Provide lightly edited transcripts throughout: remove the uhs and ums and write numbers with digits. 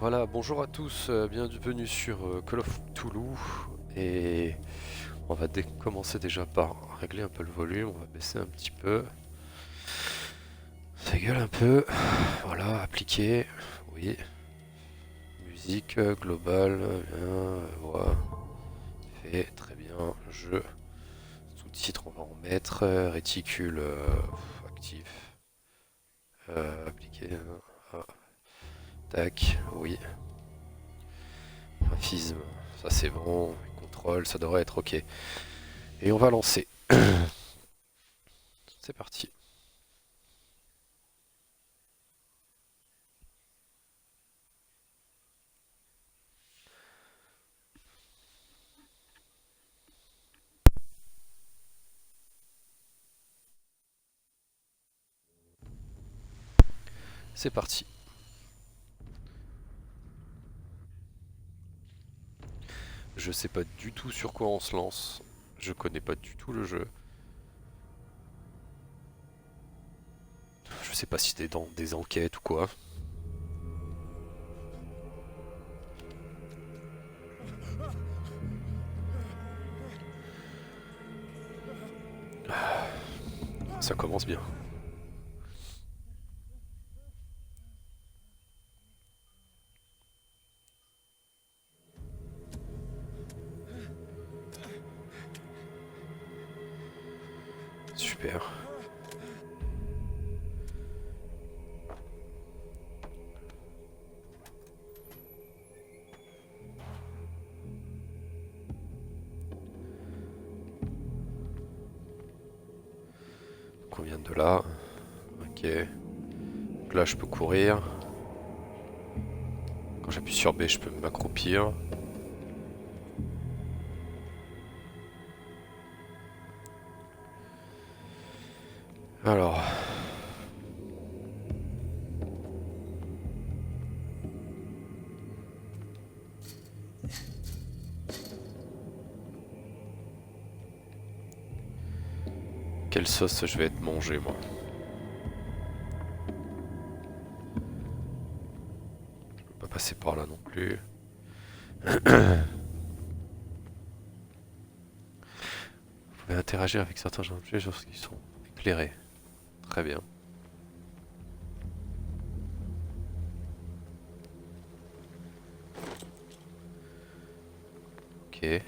Voilà, bonjour à tous, bienvenue sur Call of Cthulhu et on va commencer déjà par régler un peu le volume, on va baisser un petit peu, ça gueule un peu, voilà, appliquer, oui, musique globale, bien, voix, fait, très bien, jeu, sous-titres on va en mettre, réticule actif, appliquer, tac, oui. Graphisme, ça c'est bon. Contrôle, ça devrait être ok. Et on va lancer. C'est parti. C'est parti. Je sais pas du tout sur quoi on se lance. Je connais pas du tout le jeu. Je sais pas si t'es dans des enquêtes ou quoi. Ça commence bien. Super. Donc on vient de là. Ok. Donc là je peux courir. Quand j'appuie sur B je peux m'accroupir. Alors. Quelle sauce je vais être mangé moi? Je peux pas passer par là non plus. Vous pouvez interagir avec certains objets lorsqu'ils sont éclairés. Très bien. Ok.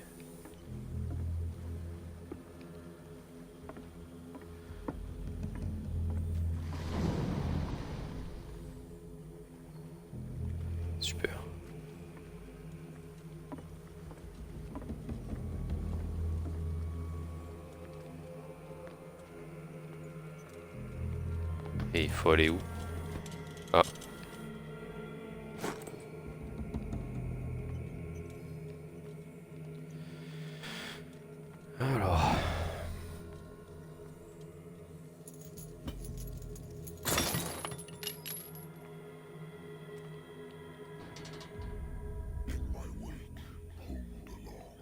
Super. Et il faut aller où? Ah. Alors. In my wake, pulled along.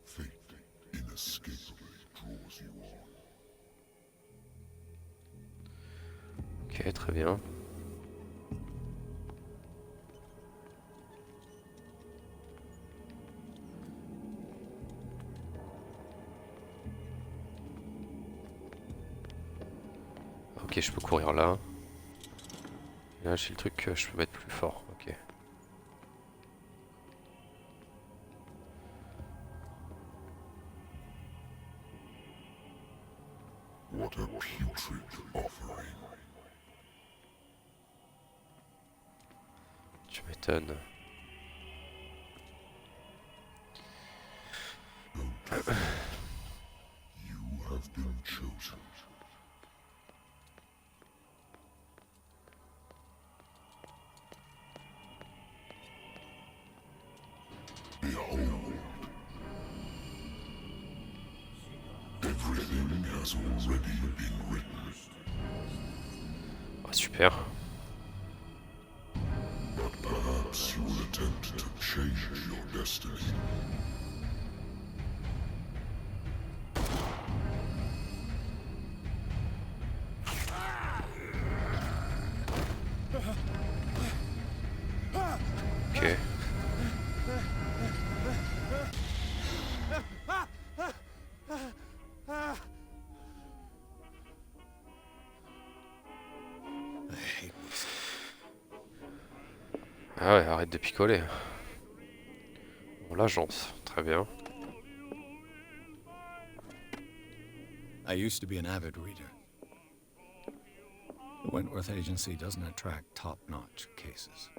Fate inescapably draws you on. Ok, très bien. Ok, je peux courir là. Et là, j'ai le truc que je peux mettre plus fort. Ok. What a putrid offering. Tu m'étonnes. You have been chosen. Behold. Everything has already been written. Ah, super. But perhaps you will attempt to change your destiny. Ok. Ah ouais, arrête de picoler. Bon, l'agence, très bien. I used to be an avid reader. The Wentworth Agency doesn't attract top-notch cases.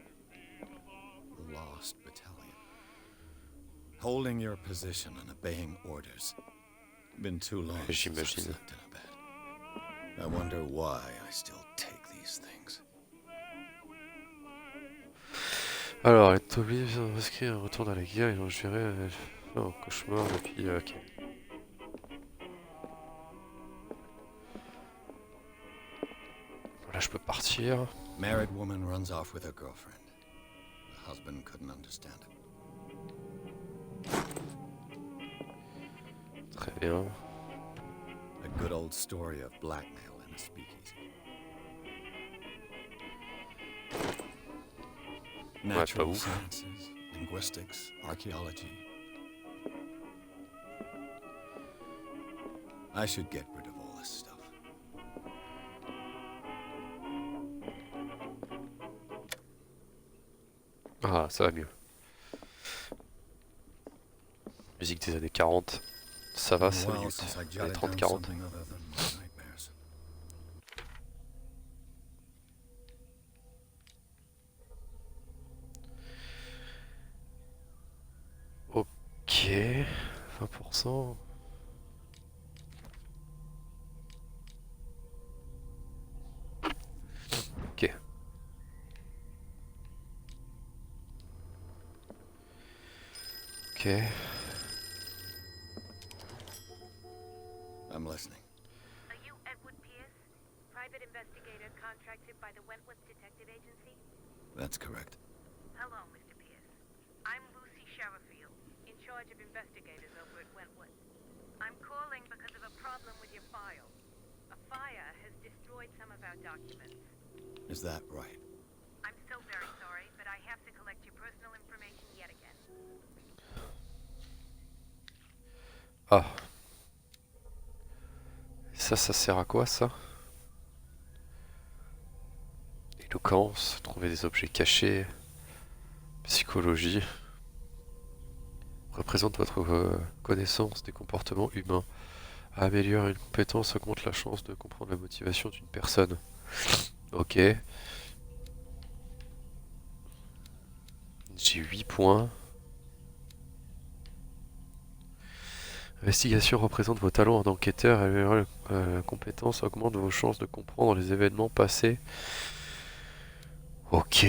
The Lost Battalion. Holding your position and obeying orders. Been too long since I've J'imagine. slept in a bed. I wonder why I still take these things. Alors, être obligé de risquer un retour dans la guerre et gérer un cauchemar depuis... ok. Voilà, je peux partir. Married woman runs off with her girlfriend. The husband couldn't understand it. Très bien. A good old story of blackmail in a speakeasy. Natural ouf. sciences, linguistics, archaeology. I should get rid of all this stuff. Ah, ça va mieux. Musique des années 40. Ça va, ça Well, minutes. since I Les jotted 30-40. down something other than my nightmares. Ok. 20%. Ok. Ok. I'm listening. Are you Edward Pierce, private investigator contracted by the Wentworth Detective Agency? That's correct. Hello, Mr. Pierce. I'm Lucy Sherifield, in charge of investigators over at Wentworth. I'm calling because of a problem with your file. A fire has destroyed some of our documents. Is that right? I'm so very sorry, but I have to collect your personal information yet again. Ah. Ça sert à quoi, ça? Éloquence, trouver des objets cachés, psychologie. Représente votre connaissance des comportements humains. Améliore une compétence, augmente la chance de comprendre la motivation d'une personne. Ok. J'ai 8 points. Investigation représente vos talents en enquêteur. Améliorer la compétence augmente vos chances de comprendre les événements passés. Ok.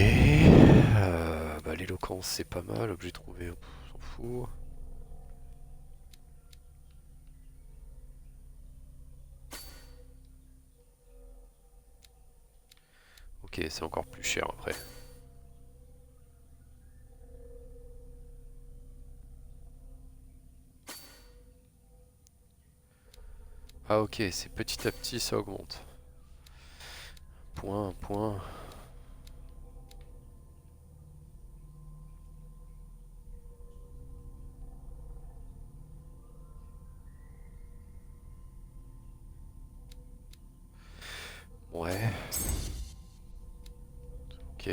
Bah, l'éloquence c'est pas mal. Objet trouvé, on s'en fout. Ok, c'est encore plus cher après. Ah ok, c'est petit à petit ça augmente. Point, point. Ouais. Ok.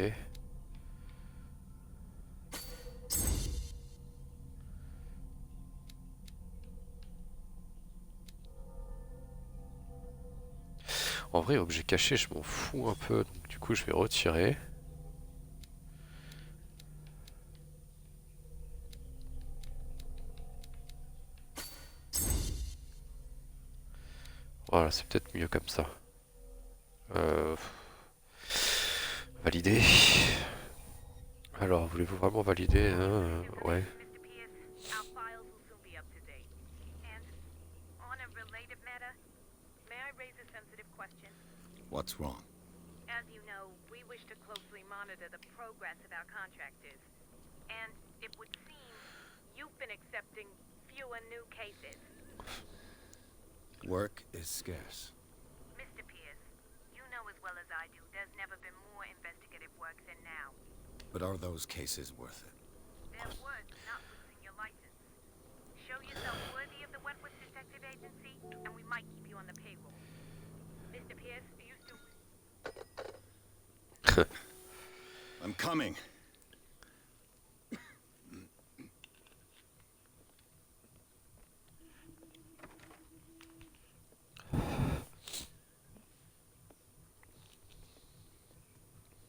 En vrai, objet caché, je m'en fous un peu, donc du coup je vais retirer. Voilà, c'est peut-être mieux comme ça. Valider. Alors, voulez-vous vraiment valider hein Ouais. Mr. Pierce, our files will soon be up to date. And on a related matter, may I raise a sensitive question? What's wrong? As you know, we wish to closely monitor the progress of our contractors. And it would seem you've been accepting fewer new cases. Work is scarce. Mr. Pierce, you know as well as I do there's never been more investigative work than now. But are those cases worth it? They're worth not losing your license. Show yourself worthy of the Wentworth Detective Agency, and we might keep you on the payroll. Mr. Pierce, do you still... I'm coming.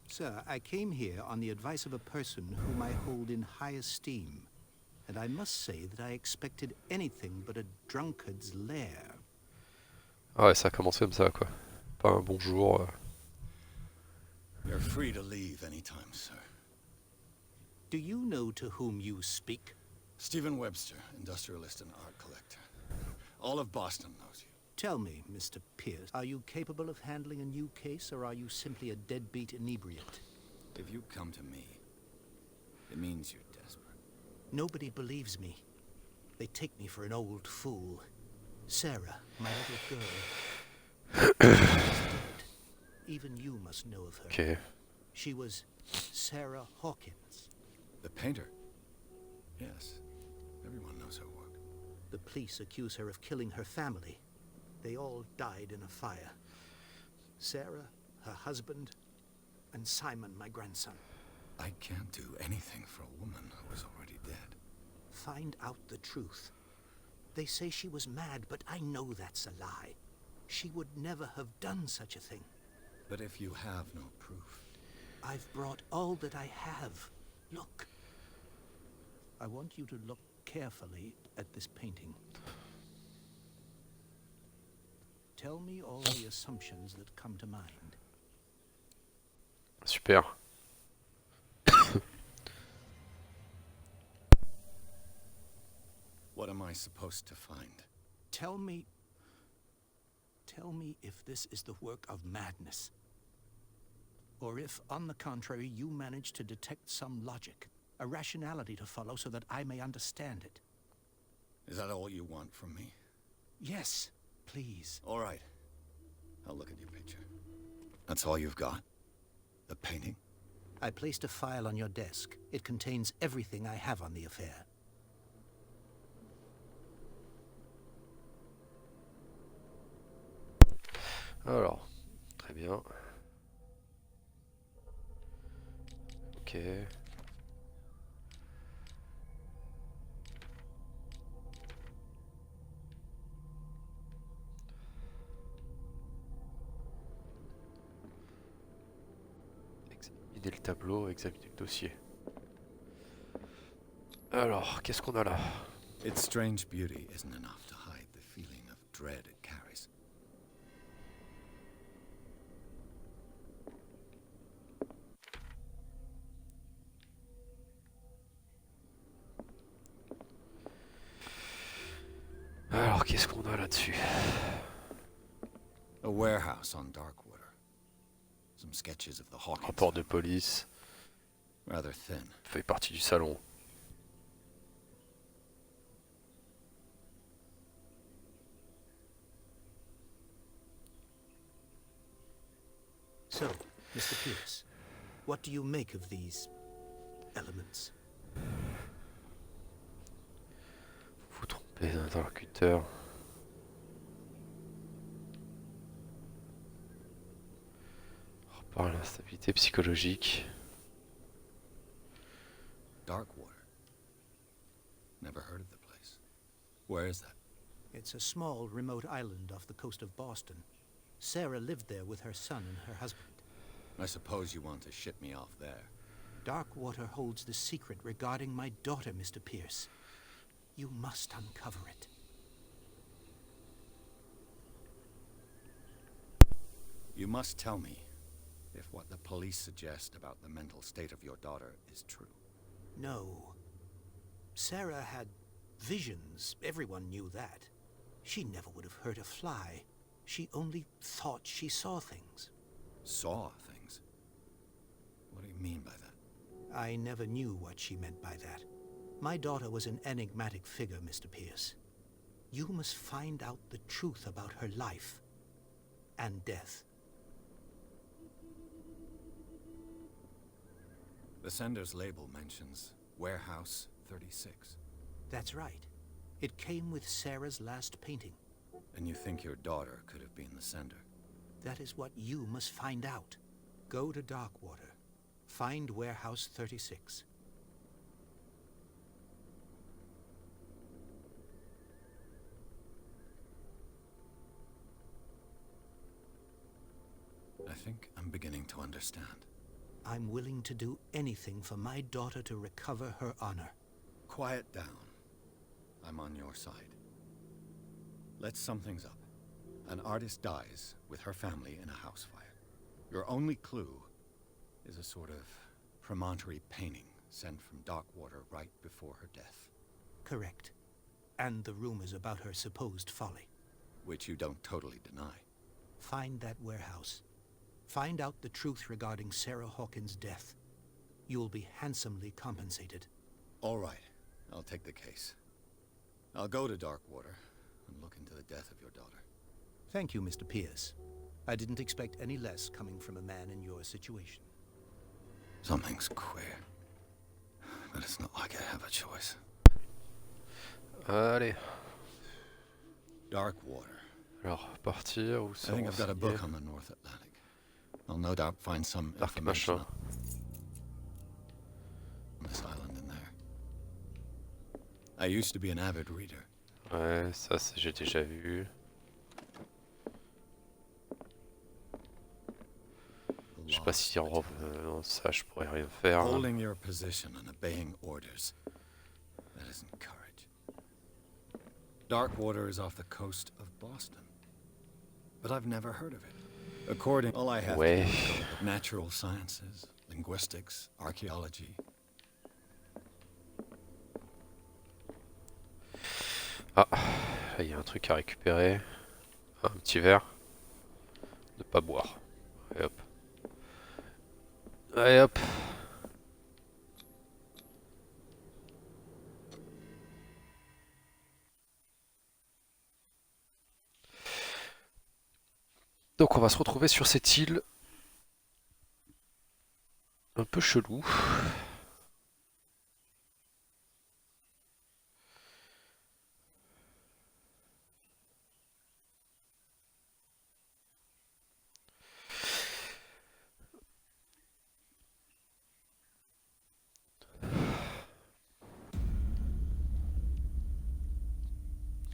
Sir, I came here on the advice of a person whom I hold in high esteem, and I must say that I expected anything but a drunkard's lair. Ah ouais, ça a commencé comme ça, quoi. Pas un bonjour. You're free to leave anytime, sir. Do you know to whom you speak? Stephen Webster, industrialist and art collector. All of Boston knows you. Tell me, Mr. Pierce, are you capable of handling a new case, or are you simply a deadbeat inebriate? If you come to me, it means you're desperate. Nobody believes me. They take me for an old fool. Sarah, my little girl, is dead. Even you must know of her. Ok. She was Sarah Hawkins. The painter? Yes. Everyone knows her work. The police accuse her of killing her family. They all died in a fire. Sarah, her husband, and Simon, my grandson. I can't do anything for a woman who is already dead. Find out the truth. They say she was mad, but I know that's a lie. She would never have done such a thing. But if you have no proof... I've brought all that I have. Look. I want you to look carefully at this painting. Tell me all the assumptions that come to mind. Super. What am I supposed to find? Tell me if this is the work of madness. Or if, on the contrary, you manage to detect some logic, a rationality to follow so that I may understand it. Is that all you want from me? Yes, please. All right. I'll look at your picture. That's all you've got? The painting? I placed a file on your desk. It contains everything I have on the affair. Alors, très bien. Ok. Examiner le tableau, examiner le dossier. Alors, qu'est-ce qu'on a là? Its strange beauty isn't enough to hide the feeling of dread it carries. Alors, qu'est-ce qu'on a là-dessus? A warehouse on Darkwater. Some sketches of the Hawkins Rapport de family. police. Rather thin. Fait partie du salon. So, Mr. Pierce, what do you make of these elements? Vous trompez d'interlocuteur. Rapport à l'instabilité psychologique. Darkwater. Never heard of the place. Where is that? It's a small, remote island off the coast of Boston. Sarah lived there with her son and her husband. I suppose you want to ship me off there. Darkwater holds the secret regarding my daughter, Mr. Pierce. You must uncover it. You must tell me if what the police suggest about the mental state of your daughter is true. No. Sarah had visions. Everyone knew that. She never would have hurt a fly. She only thought she saw things. Saw things? What do you mean by that? I never knew what she meant by that. My daughter was an enigmatic figure, Mr. Pierce. You must find out the truth about her life and death. The sender's label mentions Warehouse 36. That's right. It came with Sarah's last painting. And you think your daughter could have been the sender? That is what you must find out. Go to Darkwater. Find Warehouse 36. I think I'm beginning to understand. I'm willing to do anything for my daughter to recover her honor. Quiet down. I'm on your side. Let's sum things up. An artist dies with her family in a house fire. Your only clue is a sort of promontory painting sent from Darkwater right before her death. Correct. And the rumors about her supposed folly. Which you don't totally deny. Find that warehouse. Find out the truth regarding Sarah Hawkins' death. You'll be handsomely compensated. All right. I'll take the case. I'll go to Darkwater and look into the death of your daughter. Thank you, Mr. Pierce. I didn't expect any less coming from a man in your situation. Something's queer. But it's not like I have a choice. Allez. Darkwater. Alors, partir ou I think I've got a book on the North Atlantic. I'll no doubt find some Dark information machin. on this island in there. I used to be an avid reader. Ouais, ça j'ai déjà vu. Je sais pas si en revenant ça je pourrais rien faire. Holding your position and obeying orders. That isn't courage. Darkwater is off the coast of Boston. But I've never heard of it. According, all I have to do is go look at natural sciences, linguistics, archaeology. Ah, il y a un truc à récupérer. Un petit verre. Ne pas boire. Allez hop. Allez hop. Donc on va se retrouver sur cette île un peu chelou.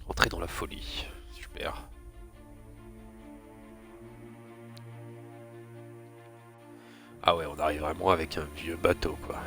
Entrer dans la folie. Super. Ah ouais, on arrive vraiment avec un vieux bateau, quoi.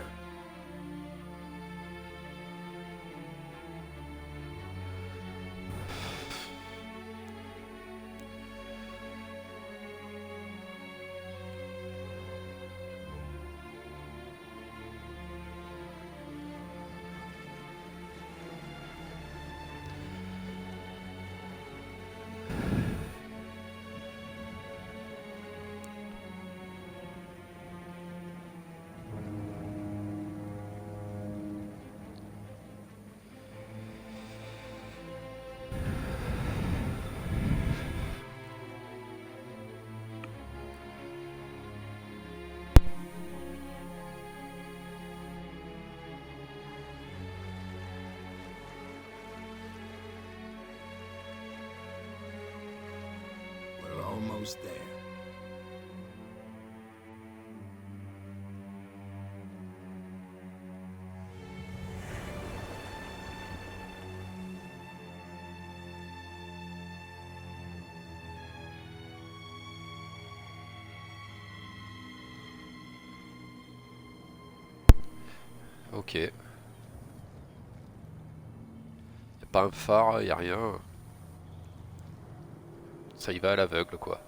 We're almost there. Ok. Y a pas un phare, y a rien. Ça y va à l'aveugle, quoi.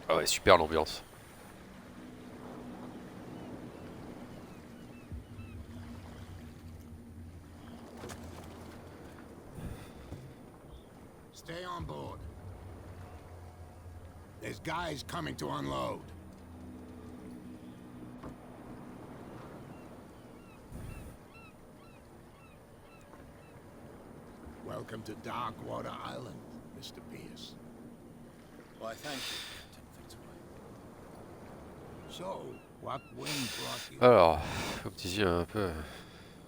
Ah ouais, super l'ambiance. Stay on board. There's guys coming to unload. Welcome to Darkwater Island, Mr. Pierce. Why, thank you, Captain Fitzroy. So, what wind brought you? Alors, comme tu dis un peu...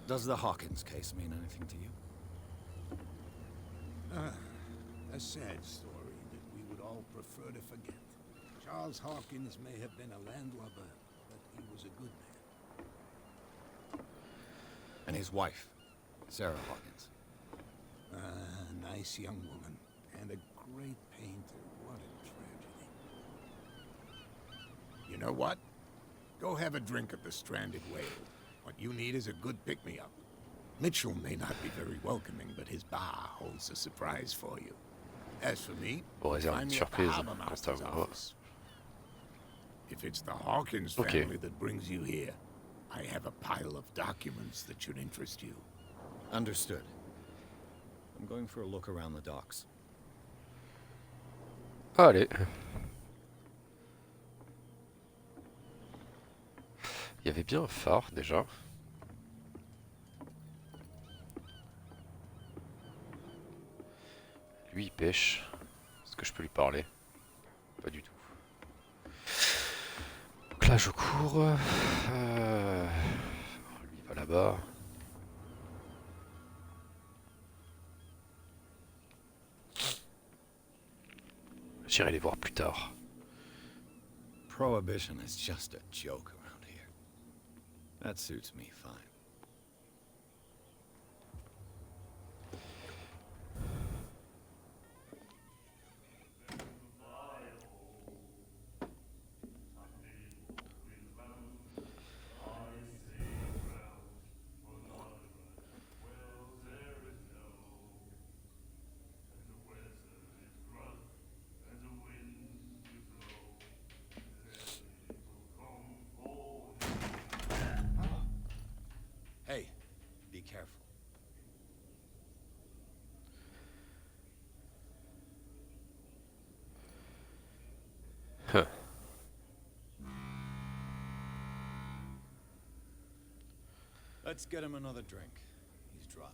Does the Hawkins case mean anything to you? A sad story that we would all prefer to forget. Charles Hawkins may have been a landlubber, but he was a good man. And his wife, Sarah Hawkins. A nice young woman, and a great painter. What a tragedy. You know what? Go have a drink at the Stranded Whale. What you need is a good pick-me-up. Mitchell may not be very welcoming, but his bar holds a surprise for you. As for me, Bon, réserve find une me at the surprise Harbor quand Master's ça va. office. If it's the Hawkins Okay. family that brings you here, I have a pile of documents that should interest you. Understood. I'm going for a look around the docks. Allez. Il y avait bien un phare déjà. Lui il pêche. Est-ce que je peux lui parler? Pas du tout. Donc là je cours. Lui il va là-bas. J'irai les voir plus tard. Prohibition is just a joke around here. That suits me fine. Hey, be careful. Huh. Let's get him another drink. He's dry.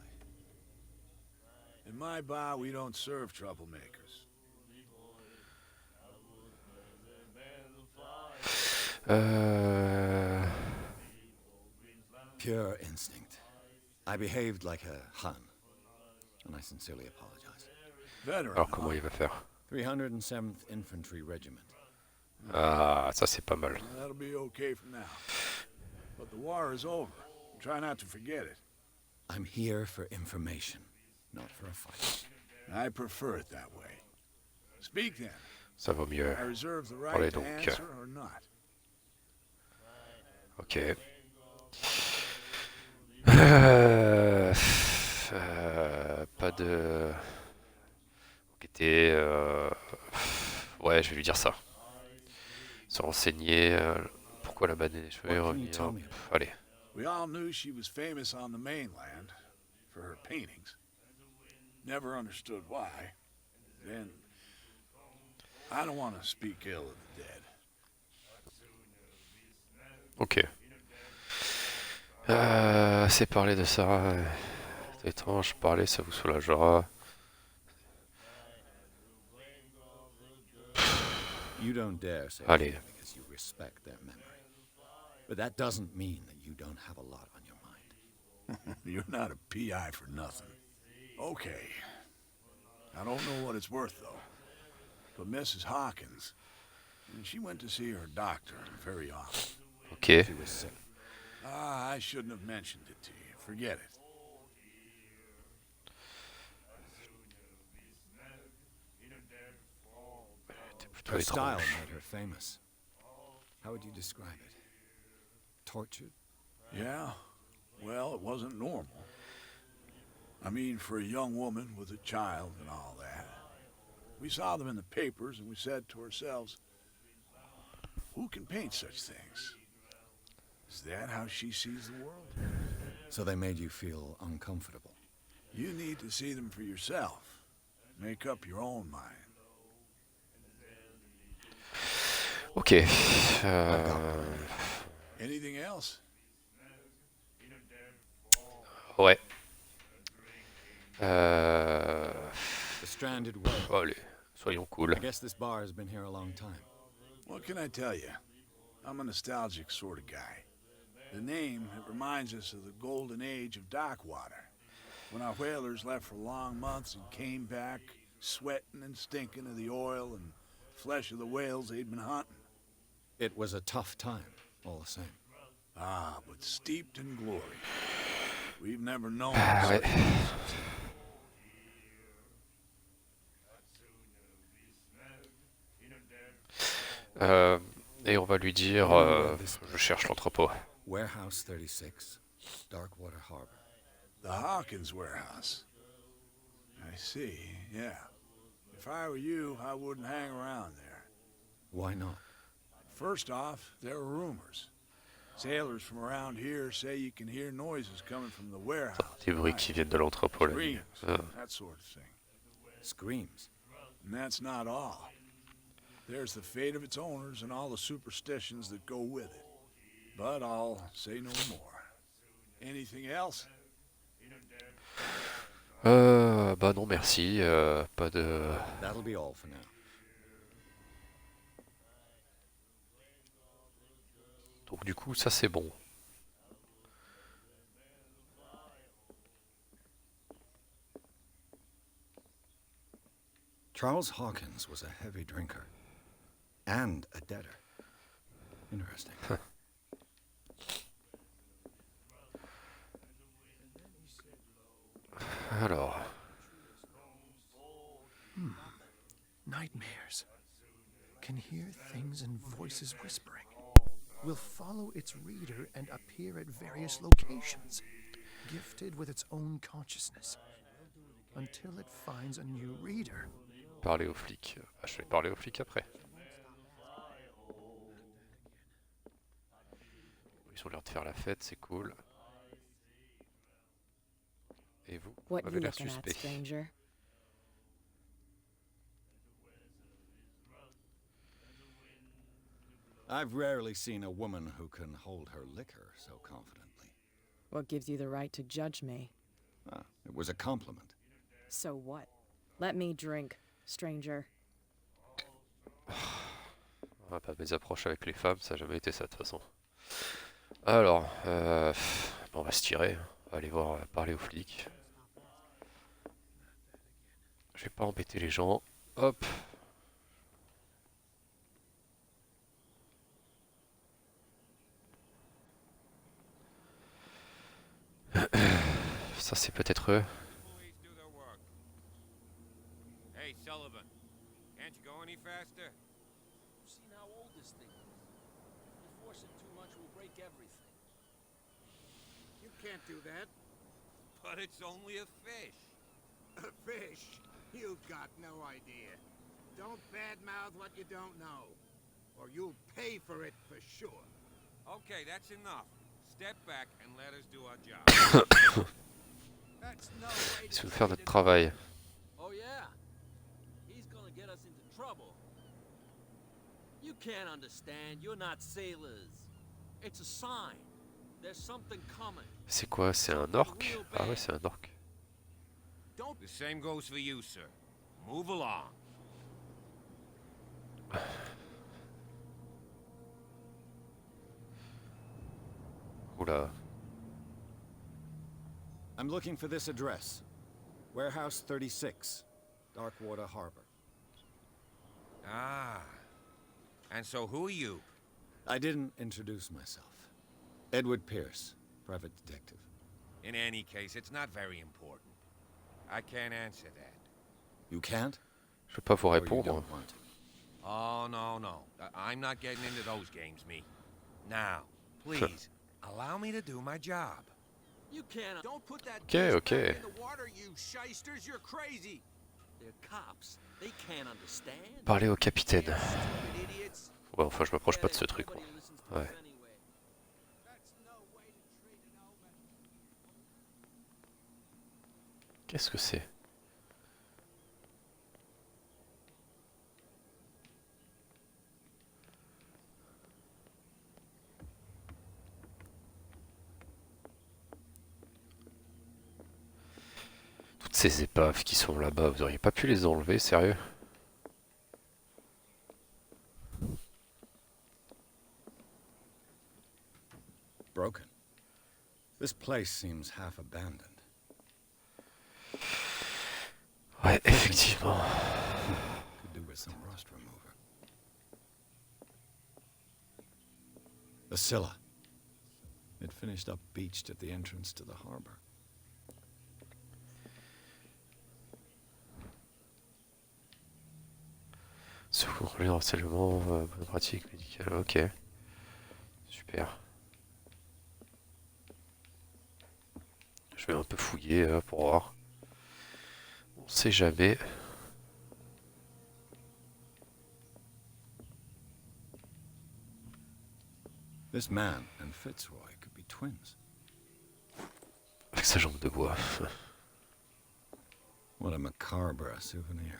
In my bar, we don't serve troublemakers. Pure instinct. I behaved like a Hun, and I sincerely apologize. Veteran, Alors comment il va faire? 307th Infantry Regiment. Ah, ça c'est pas mal. That'll be okay for now. But the war is over. Try not to forget it. I'm here for information, not for a fight. I prefer it that way. Speak then. Ça vaut mieux. I reserve the Parlez right to donc. answer or not. Ok. Pas de... Enquêter... Ouais, je vais lui dire ça. Se renseigner. Pourquoi la banane des cheveux What can you revenir. tell me? Allez. We all knew she was famous on the mainland for her paintings. Never understood why. Then, I don't want to speak ill of the dead. Ok. C'est parler de ça. C'est étrange, parler, ça vous soulagera. You don't dare say Allez. that because you respect their memory. But that doesn't mean that you don't have a lot on your mind. You're not a PI for nothing. Okay. I don't know what it's worth, though. But Mrs. Hawkins, she went to see her doctor very often. Ok. She was sick. Ah, I shouldn't have mentioned it to you. Forget it. T'es plutôt Her style étrange. made her famous. How would you describe it? Tortured? Yeah? Well, it wasn't normal. I mean, for a young woman with a child and all that. We saw them in the papers and we said to ourselves, who can paint such things? Is that how she sees the world? So they made you feel uncomfortable. You need to see them for yourself. Make up your own mind. Ok. Anything else? Ouais. demanded way. Allez, soyons cool. I guess this bar has been here a long time. What can I tell you? I'm a nostalgic sort of guy. The name, it reminds us of the golden age of Darkwater, when our whalers left for long months and came back sweating and stinking of the oil and flesh of the whales they'd been hunting. It was a tough time, all the same. Ah, but steeped in glory. We've never known Ah, ouais. Et on va lui dire, je cherche l'entrepôt. Warehouse 36, Darkwater Harbor. The Hawkins warehouse. I see, yeah. If I were you, I wouldn't hang around there. Why not? First off, there are rumors. Sailors from around here say you can hear noises coming from the warehouse. Des bruits qui viennent de l'entrepôt la nuit. Screams, that sort of thing. Screams. And that's not all. There's the fate of its owners and all the superstitions that go with it. But I'll say no more. Anything else? Bah non merci, pas de... That'll be all for now. Donc du coup ça c'est bon. Charles Hawkins was a heavy drinker and a debtor. Interesting. Alors, Nightmares. Can hear things and voices whispering. Will follow its reader and appear at various locations, gifted with its own consciousness, until it finds a new reader. parler aux flics. Ah, je vais parler aux flics après. Ils ont l'air de faire la fête, c'est cool. Et vous, What vous you avez l'air looking at, suspect. stranger? I've rarely seen a woman who can hold her liquor so confidently. What gives you the right to judge me? Ah, it was a compliment. So what? Let me drink, stranger. On va pas mes approches avec les femmes, ça n'a jamais été ça de toute façon. Alors, on va se tirer, on va aller voir, parler aux flics. Je vais pas embêter les gens. Hop. Ça c'est peut-être eux. Hey, Sullivan, can't you go any faster? You've seen how old this thing is. If we force it too much, we'll break everything. You can't do that. But it's only a fish. A fish? You've got no idea. Don't badmouth what you don't know, or you'll pay for it for sure. Okay, that's enough. Step back and let us do our job. That's no way Ils to vont faire treat notre it. travail. Oh yeah? He's gonna get us into trouble. You can't understand. You're not sailors. It's a sign. There's something coming. C'est quoi? C'est un orc? Ah ouais, c'est un orc. Don't The same goes for you, sir. Move along. Oula. I'm looking for this address. Warehouse 36, Darkwater Harbor. Ah. And so who are you? I didn't introduce myself. Edward Pierce, private detective. In any case, it's not very important. I can't answer that. You can't? Je vais pas vous Or you répondre. don't want to? Oh, no. I'm not getting into those games, me. Now, please, allow me to do my job. You can't. Don't put that Okay, fish okay. back in the water, you shysters. You're crazy. They're cops. They can't understand. Parler au capitaine. They're stupid idiots. Ouais, enfin, je m'approche pas de ce truc. Nobody Moi. listens to Ouais. us anyway. That's no way to treat an omen. Qu'est-ce que c'est? Toutes Ces épaves qui sont là-bas, vous auriez pas pu les enlever, sérieux? Broken. This place seems half abandoned. Ouais, effectivement. Could do with some rust remover. The Scylla. It finished up beached at the entrance to the harbor. Secours, les renseignements, bonne pratique médicale, ok. Super. Je vais un peu fouiller pour voir. On sait jamais. This man and Fitzroy could be twins. Avec sa jambe de bois. What a macabre souvenir.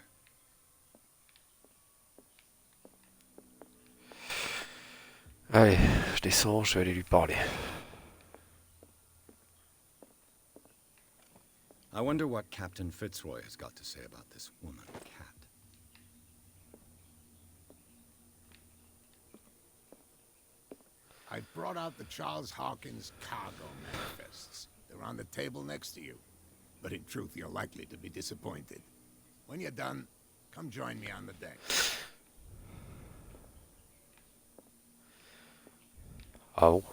Allez, je descends, je vais aller lui parler. I wonder what Captain Fitzroy has got to say about this woman cat. I've brought out the Charles Hawkins cargo manifests. They're on the table next to you. But in truth, you're likely to be disappointed. When you're done, come join me on the deck. Ah bon?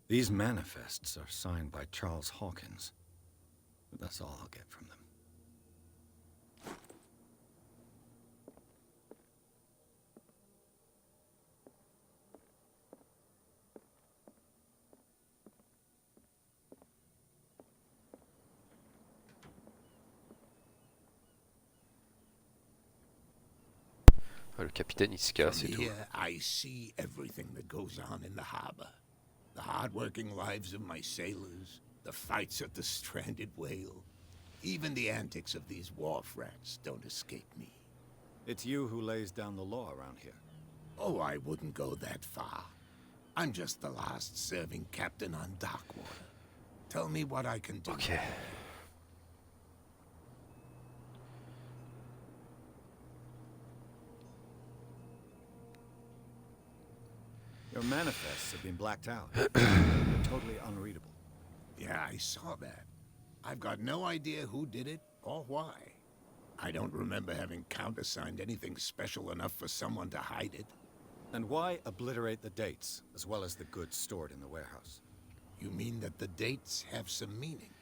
These manifests are signed by Charles Hawkins. But that's all I'll get from them. Le capitaine il se casse et tout. Here, I see everything that goes on in the harbor. The hard-working lives of my sailors, the fights at the stranded whale. Even the antics of these wharf rats don't escape me. It's you who lays down the law around here. Oh, I wouldn't go that far. I'm just the last serving captain on Darkwater. Tell me what I can do. Ok. Your manifests have been blacked out. They're totally unreadable. Yeah, I saw that. I've got no idea who did it or why. I don't remember having countersigned anything special enough for someone to hide it. And why obliterate the dates, as well as the goods stored in the warehouse? You mean that the dates have some meaning?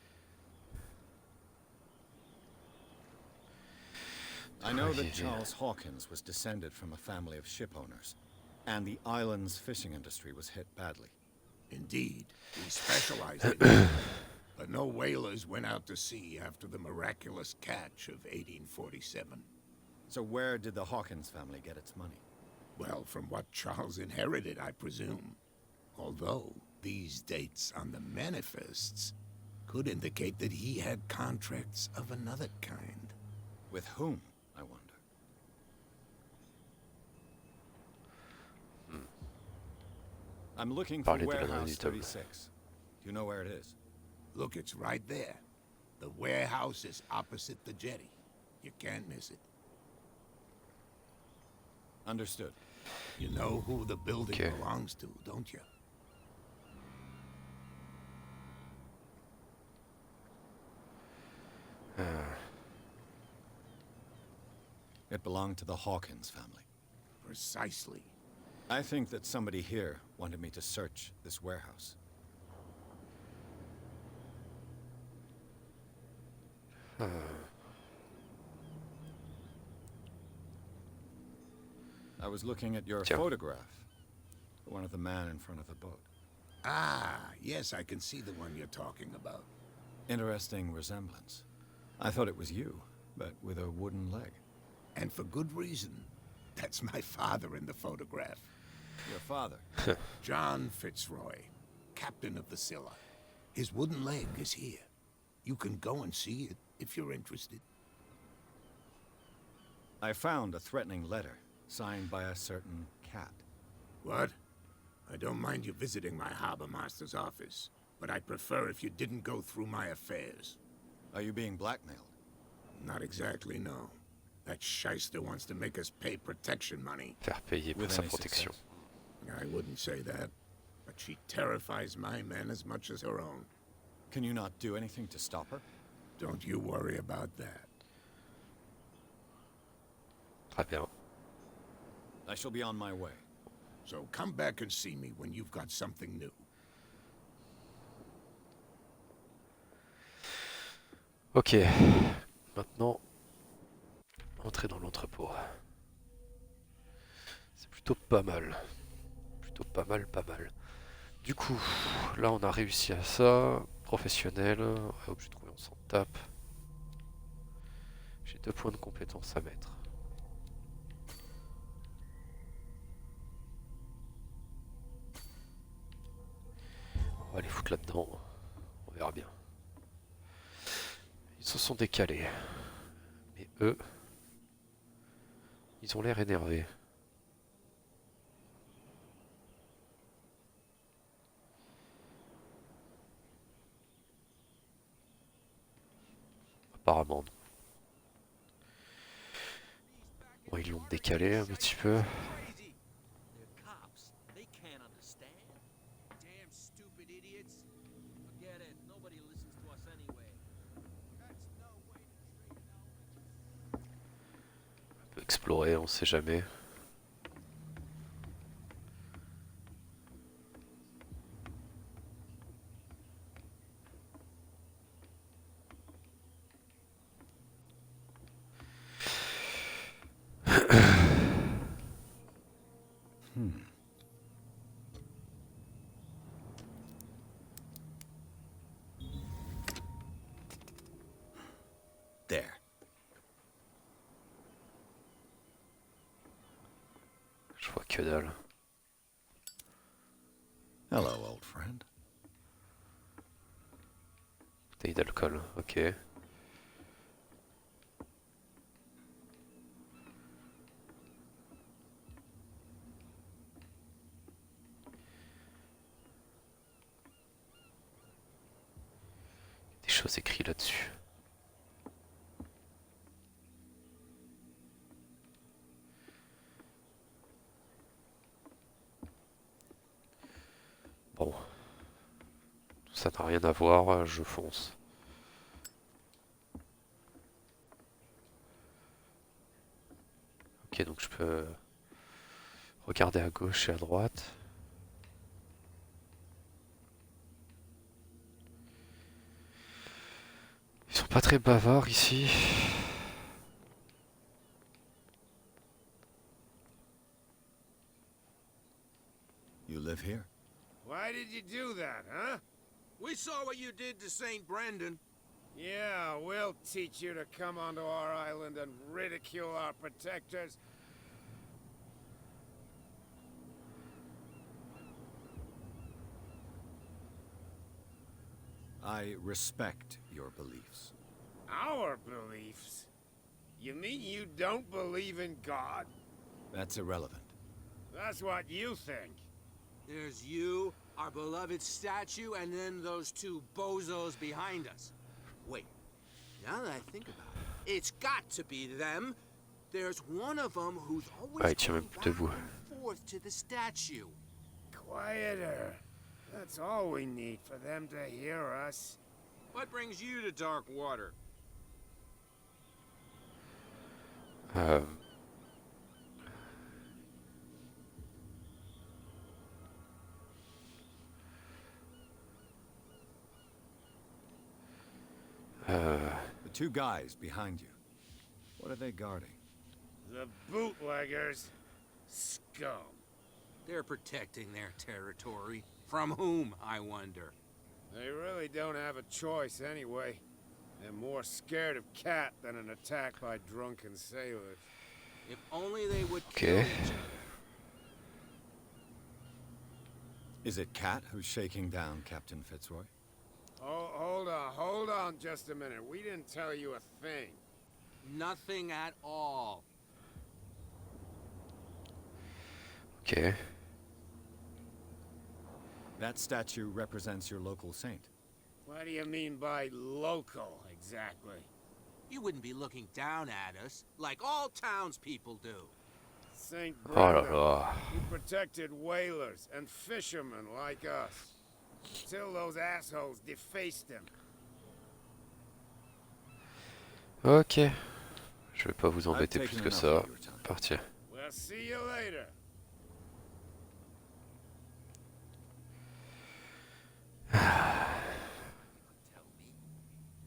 I know that Charles Hawkins was descended from a family of ship owners, and the island's fishing industry was hit badly. Indeed, he specialized in it. But no whalers went out to sea after the miraculous catch of 1847. So where did the Hawkins family get its money? Well, from what Charles inherited, I presume. Although, these dates on the manifests could indicate that he had contracts of another kind. With whom, I wonder? I'm looking for Warehouse 36. Do you know where it is? Look, it's right there. The warehouse is opposite the jetty. You can't miss it. Understood. You know who the building belongs to, don't you? It belonged to the Hawkins family. Precisely. I think that somebody here wanted me to search this warehouse. I was looking at your photograph. One of the man in front of the boat. Ah, yes, I can see the one you're talking about. Interesting resemblance. I thought it was you, but with a wooden leg. And for good reason. That's my father in the photograph. Your father? John Fitzroy, captain of the Scylla. His wooden leg is here. You can go and see it if you're interested. I found a threatening letter signed by a certain cat. What? I don't mind you visiting my harbor master's office, but I'd prefer if you didn't go through my affairs. Are you being blackmailed? Not exactly, no. That shyster wants to make us pay protection money. Faire payer pour With sa any protection. success? I wouldn't say that, but she terrifies my men as much as her own. Can you not do anything to stop her? Don't you worry about that. Très bien. I shall be on my way. So come back and see me when you've got something new. Ok. Maintenant, entrer dans l'entrepôt. C'est plutôt pas mal. Plutôt pas mal, pas mal. Du coup, là on a réussi à ça. Professionnel. Objet trouvé, on s'en tape. J'ai 2 points de compétence à mettre. On va les foutre là-dedans. On verra bien. Ils se sont décalés. Mais eux, ils ont l'air énervés. Apparemment. Bon, ils l'ont décalé un petit peu. They're cops. They can't understand. Damn stupid idiots. Forget it. Nobody listens to us anyway. That's no way to straighten out. On peut explorer, on sait jamais. There. Je vois que dalle. Hello, old friend. Bouteille d'alcool, ok. Des choses écrites là-dessus. Bon. Tout ça n'a rien à voir, je fonce. Ok, donc je peux regarder à gauche et à droite. Ils sont pas très bavards ici. You live here? Why did you do that, huh? We saw what you did to St. Brendan. Yeah, we'll teach you to come onto our island and ridicule our protectors. I respect your beliefs. Our beliefs? You mean you don't believe in God? That's irrelevant. That's what you think. There's you, our beloved statue, and then those two bozos behind us. Wait, now that I think about it, it's got to be them. There's one of them who's always Ouais, il tient going même back debout. and forth to the statue. Quieter. That's all we need for them to hear us. What brings you to Darkwater? The two guys behind you. What are they guarding? The bootleggers. Scum. They're protecting their territory. From whom, I wonder? They really don't have a choice anyway. They're more scared of Cat than an attack by drunken sailors. If only they would kill Okay. each other. Is it Cat who's shaking down Captain Fitzroy? Oh, hold on just a minute. We didn't tell you a thing. Nothing at all. Ok. That statue represents your local saint. What do you mean by local, exactly? You wouldn't be looking down at us like all townspeople do. St. Oh là Brendan, là. he protected whalers and fishermen like us. Till those assholes defaced him. Ok. Je vais pas vous embêter plus que ça. Partie. We'll see you later. Tell me.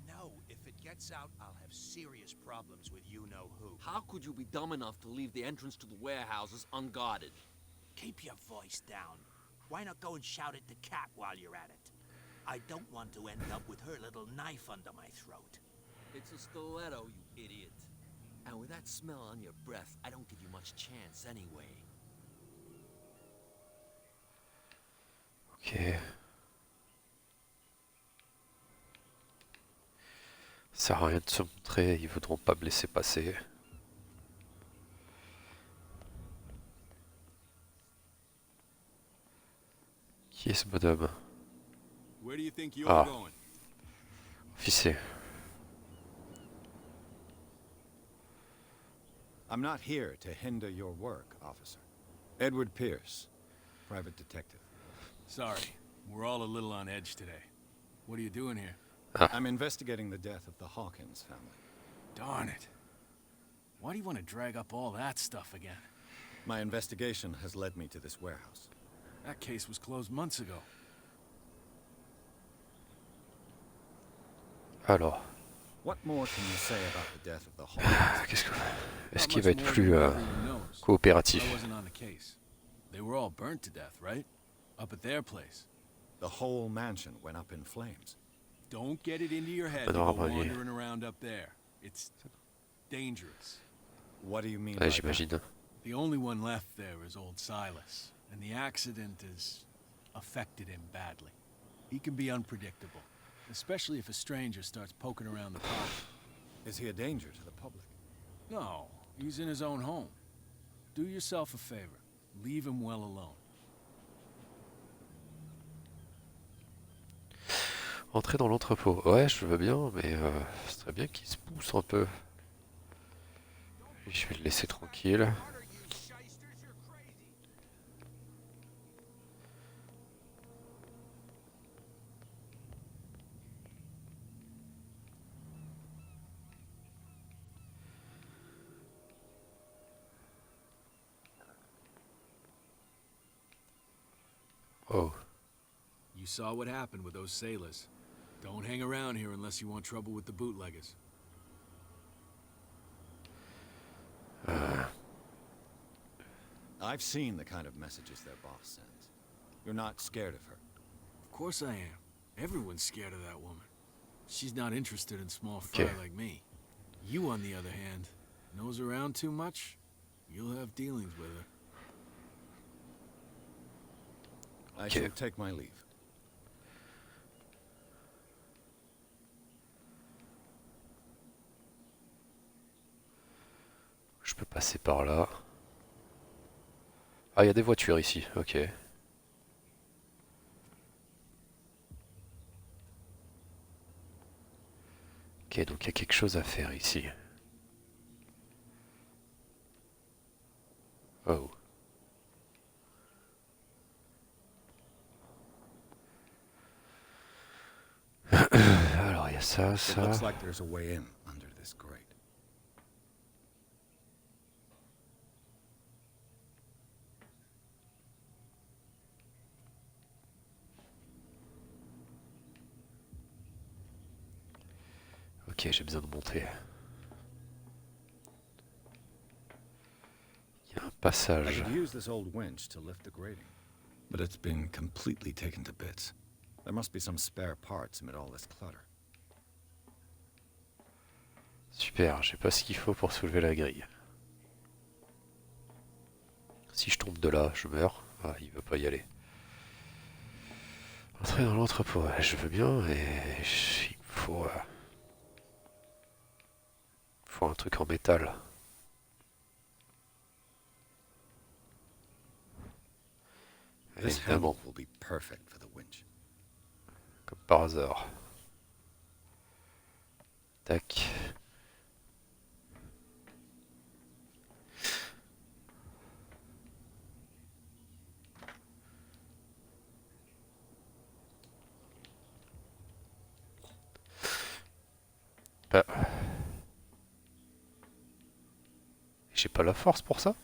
No, if it gets out, I'll have serious problems with you-know-who. How could you be dumb enough to leave the entrance to the warehouses unguarded? Keep your voice down. Why not go and shout at the cat while you're at it? I don't want to end up with her little knife under my throat. It's a stiletto, you idiot. And with that smell on your breath, I don't give you much chance anyway. Ok. Ça sert à rien de se montrer, ils voudront pas me laisser passer. Qui est ce bonhomme? Ah. Officier. I'm not here to hinder your work, officer. Edward Pierce, private detective. Sorry, we're all a little on edge today. What are you doing here? I'm investigating the death of the Hawkins family. Darn it. Why do you want to drag up all that stuff again? My investigation has led me to this warehouse. That case was closed months ago. Alors. What more can you say about the death of the Hawkins? Qu'est-ce que... Est-ce qu'il va être plus coopératif? I wasn't on the case. They were all burnt to death, right? Up at their place. The whole mansion went up in flames. Don't get it into your head to go wandering around up there. It's dangerous. What do you mean by that? The only one left there is old Silas, and the accident has affected him badly. He can be unpredictable, especially if a stranger starts poking around the property. Is he a danger to the public? No, he's in his own home. Do yourself a favor. Leave him well alone. Entrer dans l'entrepôt. Ouais, je veux bien, mais ce serait bien qu'il se pousse un peu. Je vais le laisser tranquille. Oh. You saw what happened with those sailors. Don't hang around here unless you want trouble with the bootleggers. I've seen the kind of messages their boss sends. You're not scared of her. Of course I am. Everyone's scared of that woman. She's not interested in small fry like me. You, on the other hand, nose around too much, you'll have dealings with her. I shall take my leave. Je peux passer par là. Ah, il y a des voitures ici, ok. Ok, donc il y a quelque chose à faire ici. Oh. Alors il y a ça, ça. It looks like there's a way in under this grate. Ok, j'ai besoin de monter. Il y a un passage. I could use this old winch to lift the grating, but it's been completely taken to bits. There must be some spare parts amid all this clutter. Super, j'ai pas ce qu'il faut pour soulever la grille. Si je tombe de là, je meurs. Ah, il veut pas y aller. Entrer dans l'entrepôt, ouais, je veux bien, mais il faut un truc en métal. This handle will be perfect for the winch. Comme par hasard. Tac. Bah. J'ai pas la force pour ça?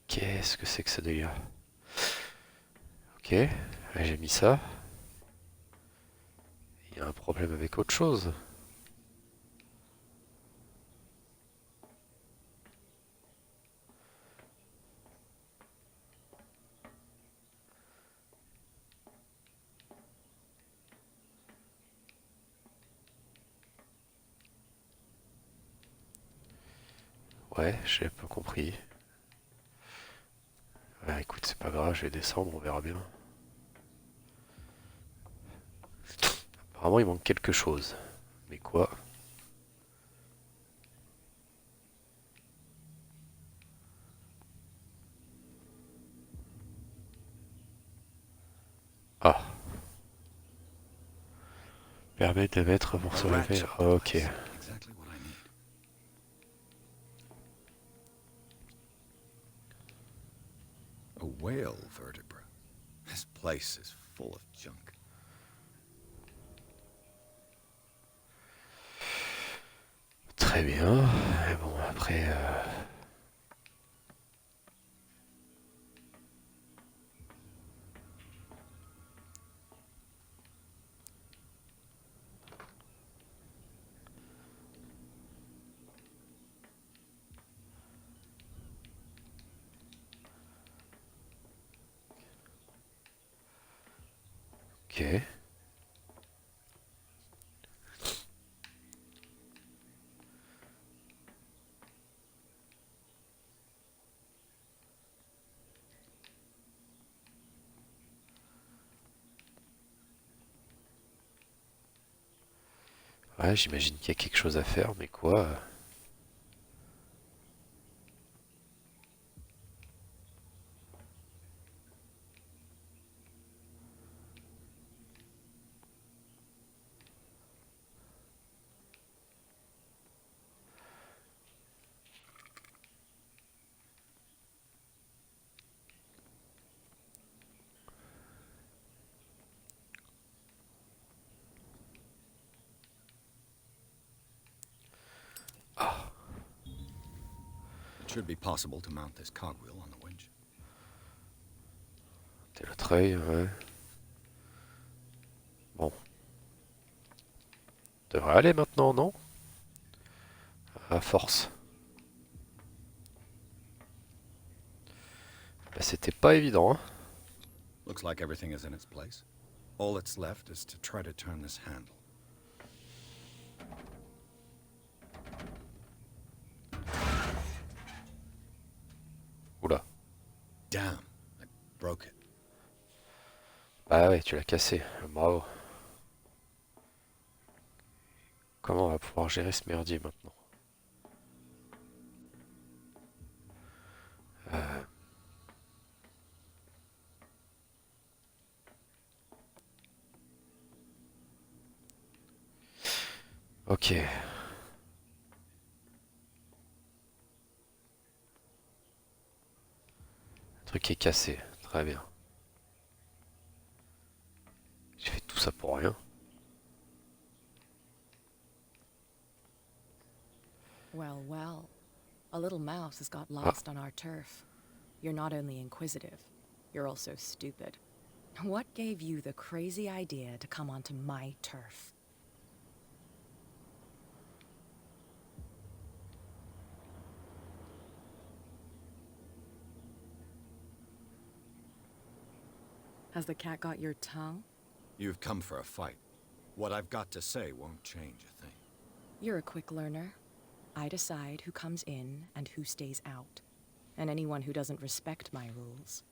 Qu'est-ce que c'est que ce délire? Ok, j'ai mis ça. Il y a un problème avec autre chose. Ouais, j'ai pas compris. Ouais, écoute, c'est pas grave, je vais descendre, on verra bien. Apparemment, il manque quelque chose. Mais quoi? Ah. Permet de mettre pour se relever. Ok. A whale vertebra. This place is full of junk. Très bien. Et bon, après... Ok. Ouais, j'imagine qu'il y a quelque chose à faire, mais quoi? It should be possible to mount this cogwheel on the winch. T'es le treuil, ouais. Bon. Devrait aller maintenant, non? À force. Bah, c'était pas évident, hein. Looks like everything is in its place. All that's left is to try to turn this handle. Oula. Damn, I broke it. Bah ouais, tu l'as cassé. Bravo. Comment on va pouvoir gérer ce merdier maintenant? Ok. Le truc est cassé. Très bien. J'ai fait tout ça pour rien. Well, well. A little mouse has got lost on our turf. You're not only inquisitive, you're also stupid. What gave you the crazy idea to come onto my turf? Has the cat got your tongue? You've come for a fight. What I've got to say won't change a thing. You're a quick learner. I decide who comes in and who stays out. And anyone who doesn't respect my rules,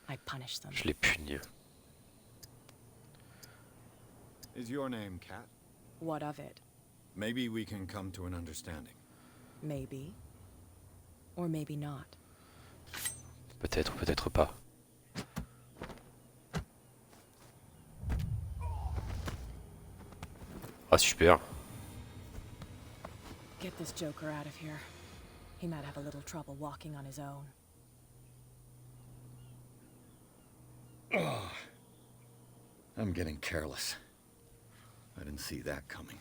I punish them. Je les punis. Is your name Cat? What of it? Maybe we can come to an understanding. Maybe. Or maybe not. Peut-être, peut-être pas. Ah super. Get this joker out of here. He might have a little trouble walking on his own. Oh, I'm getting careless. I didn't see that coming.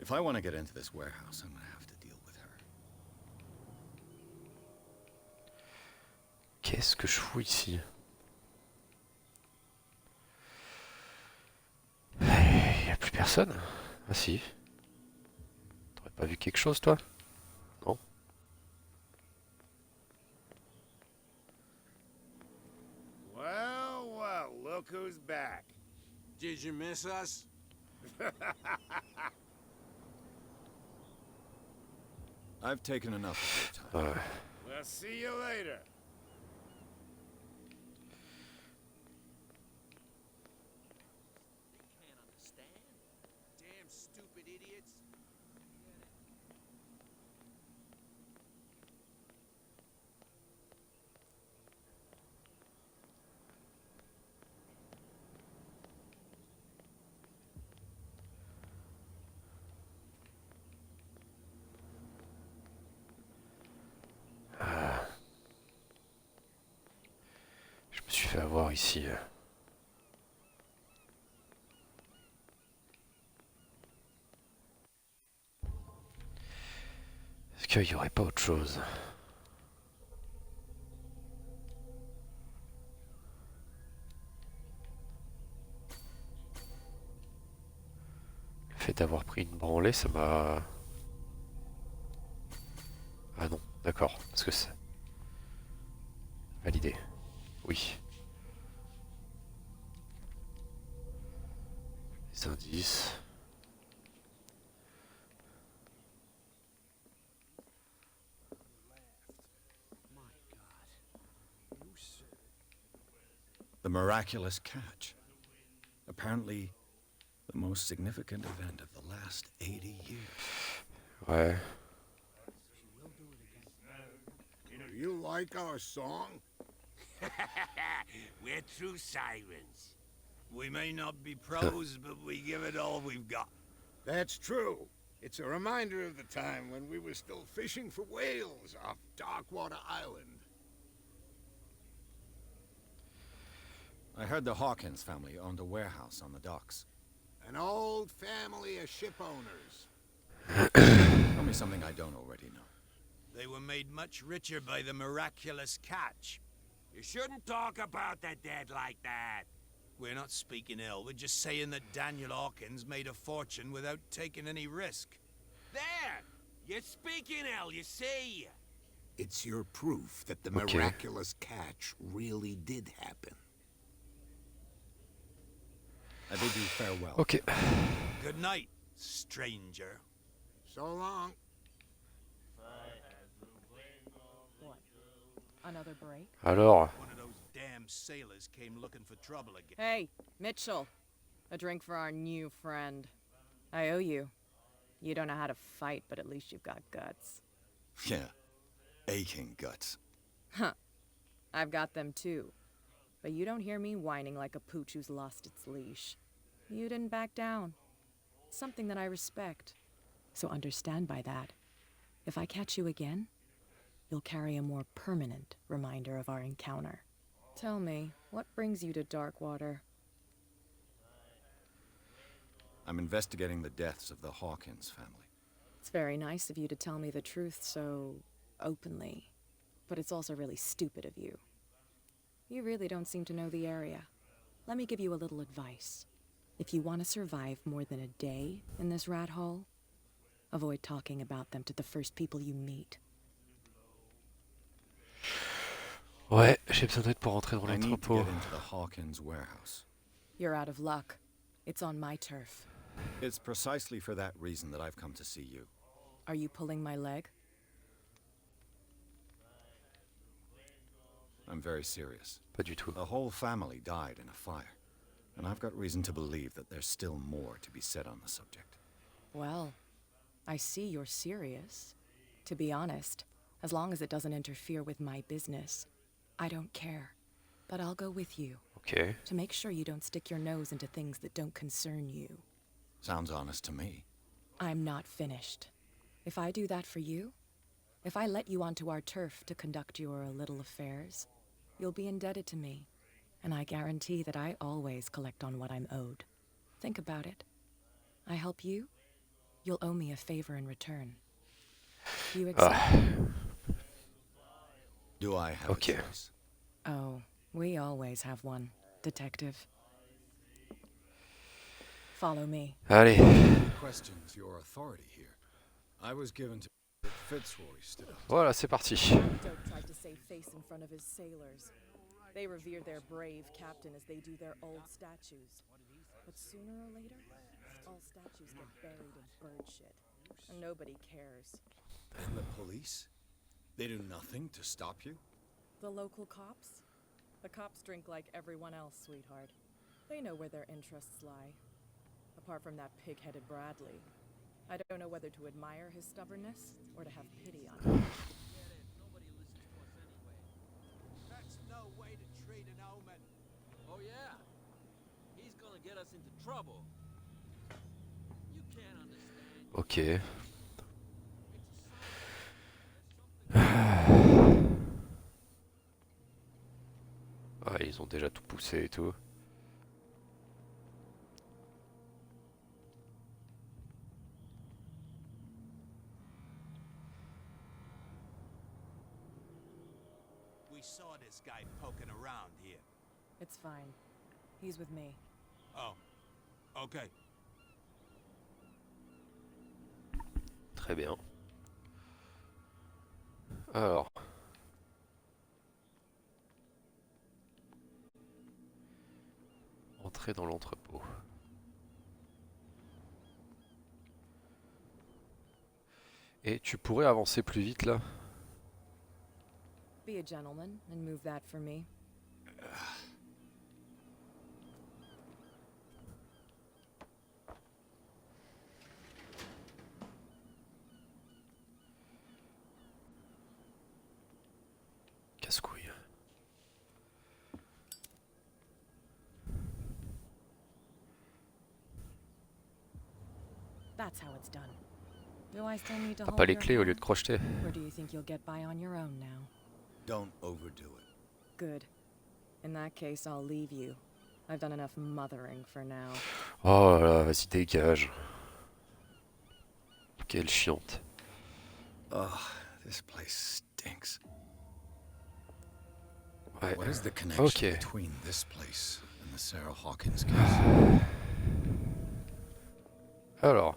If I want to get into this warehouse, I'm gonna have to deal with her. Qu'est-ce que je fous ici? Y a plus personne? Ah si. T'aurais pas vu quelque chose toi? Non? Well, well, look who's back. Did you miss us? I've taken enough of your time. We'll see you later. Can't understand. Damn stupid idiots. Je me suis fait avoir ici. Est-ce qu'il y aurait pas autre chose? Le fait d'avoir pris une branlée, ça m'a... Ah non, d'accord, parce que c'est... Validé. Oui. Les indices. The miraculous catch. Apparently, the most significant event of the last 80 years. Ouais. You like our song? We're true sirens. We may not be pros, but we give it all we've got. That's true. It's a reminder of the time when we were still fishing for whales off Darkwater Island. I heard the Hawkins family owned a warehouse on the docks. An old family of ship owners. Tell me something I don't already know. They were made much richer by the miraculous catch. You shouldn't talk about the dead like that. We're not speaking ill, we're just saying that Daniel Hawkins made a fortune without taking any risk. There! You're speaking ill, you see. It's your proof that the Okay. miraculous catch really did happen. I bid you farewell. Ok. Good night, stranger. So long. What? Another break? Alors, One of those damn sailors came looking for trouble again. Hey, Mitchell. A drink for our new friend. I owe you. You don't know how to fight, but at least you've got guts. Yeah. Aching guts. Huh. I've got them too. But you don't hear me whining like a pooch who's lost its leash. You didn't back down. Something that I respect. So understand by that. If I catch you again, you'll carry a more permanent reminder of our encounter. Tell me, what brings you to Darkwater? I'm investigating the deaths of the Hawkins family. It's very nice of you to tell me the truth so openly. But it's also really stupid of you. You really don't seem to know the area. Let me give you a little advice. If you want to survive more than a day in this rat hole, avoid talking about them to the first people you meet. ouais, j'ai besoin d'aide pour rentrer dans I need to l'entrepôt. get into the Hawkins warehouse. You're out of luck. It's on my turf. It's precisely for that reason that I've come to see you. Are you pulling my leg? I'm very serious. Pas du tout. The whole family died in a fire. And I've got reason to believe that there's still more to be said on the subject. Well, I see you're serious. To be honest, as long as it doesn't interfere with my business, I don't care. But I'll go with you. Okay. To make sure you don't stick your nose into things that don't concern you. Sounds honest to me. I'm not finished. If I do that for you, if I let you onto our turf to conduct your little affairs, you'll be indebted to me. And I guarantee that I always collect on what I'm owed. Think about it. I help you, you'll owe me a favor in return. You accept? Do I have a choice? Oh, we always have one, detective. Follow me. Allez. Questions your authority here. I was given to Fitzroy stood up. Voilà, c'est parti. Dope tried to save face in front of his sailors. They revere their brave captain as they do their old statues. But sooner or later, all statues get buried in bird shit. And nobody cares. And the police? They do nothing to stop you? The local cops? The cops drink like everyone else, sweetheart. They know where their interests lie. Apart from that pig-headed Bradley, I don't know whether to admire his stubbornness or to have pity on him. That's no way to treat an omen. Oh yeah? He's gonna get us into trouble. You can't understand. Ok. Ah, ils ont déjà tout poussé et tout. We saw this guy poking around here. It's fine. He's with me. Oh, okay. Très bien. Alors. Entrer dans l'entrepôt. Et tu pourrais avancer plus vite là? Be a gentleman and move that for me. Casse-couille. That's how it's done. Do I still need to T'as hold pas les your clés au lieu hand? de crocheter. Or do you think you'll get by on your own now? Don't overdo it. Good. In that case, I'll leave you. I've done enough mothering for now. Oh là là, vas-y dégage. Quelle chiante. Oh, this place stinks. Ouais. What is the connection Ok. between this place and the Sarah Hawkins case? Alors.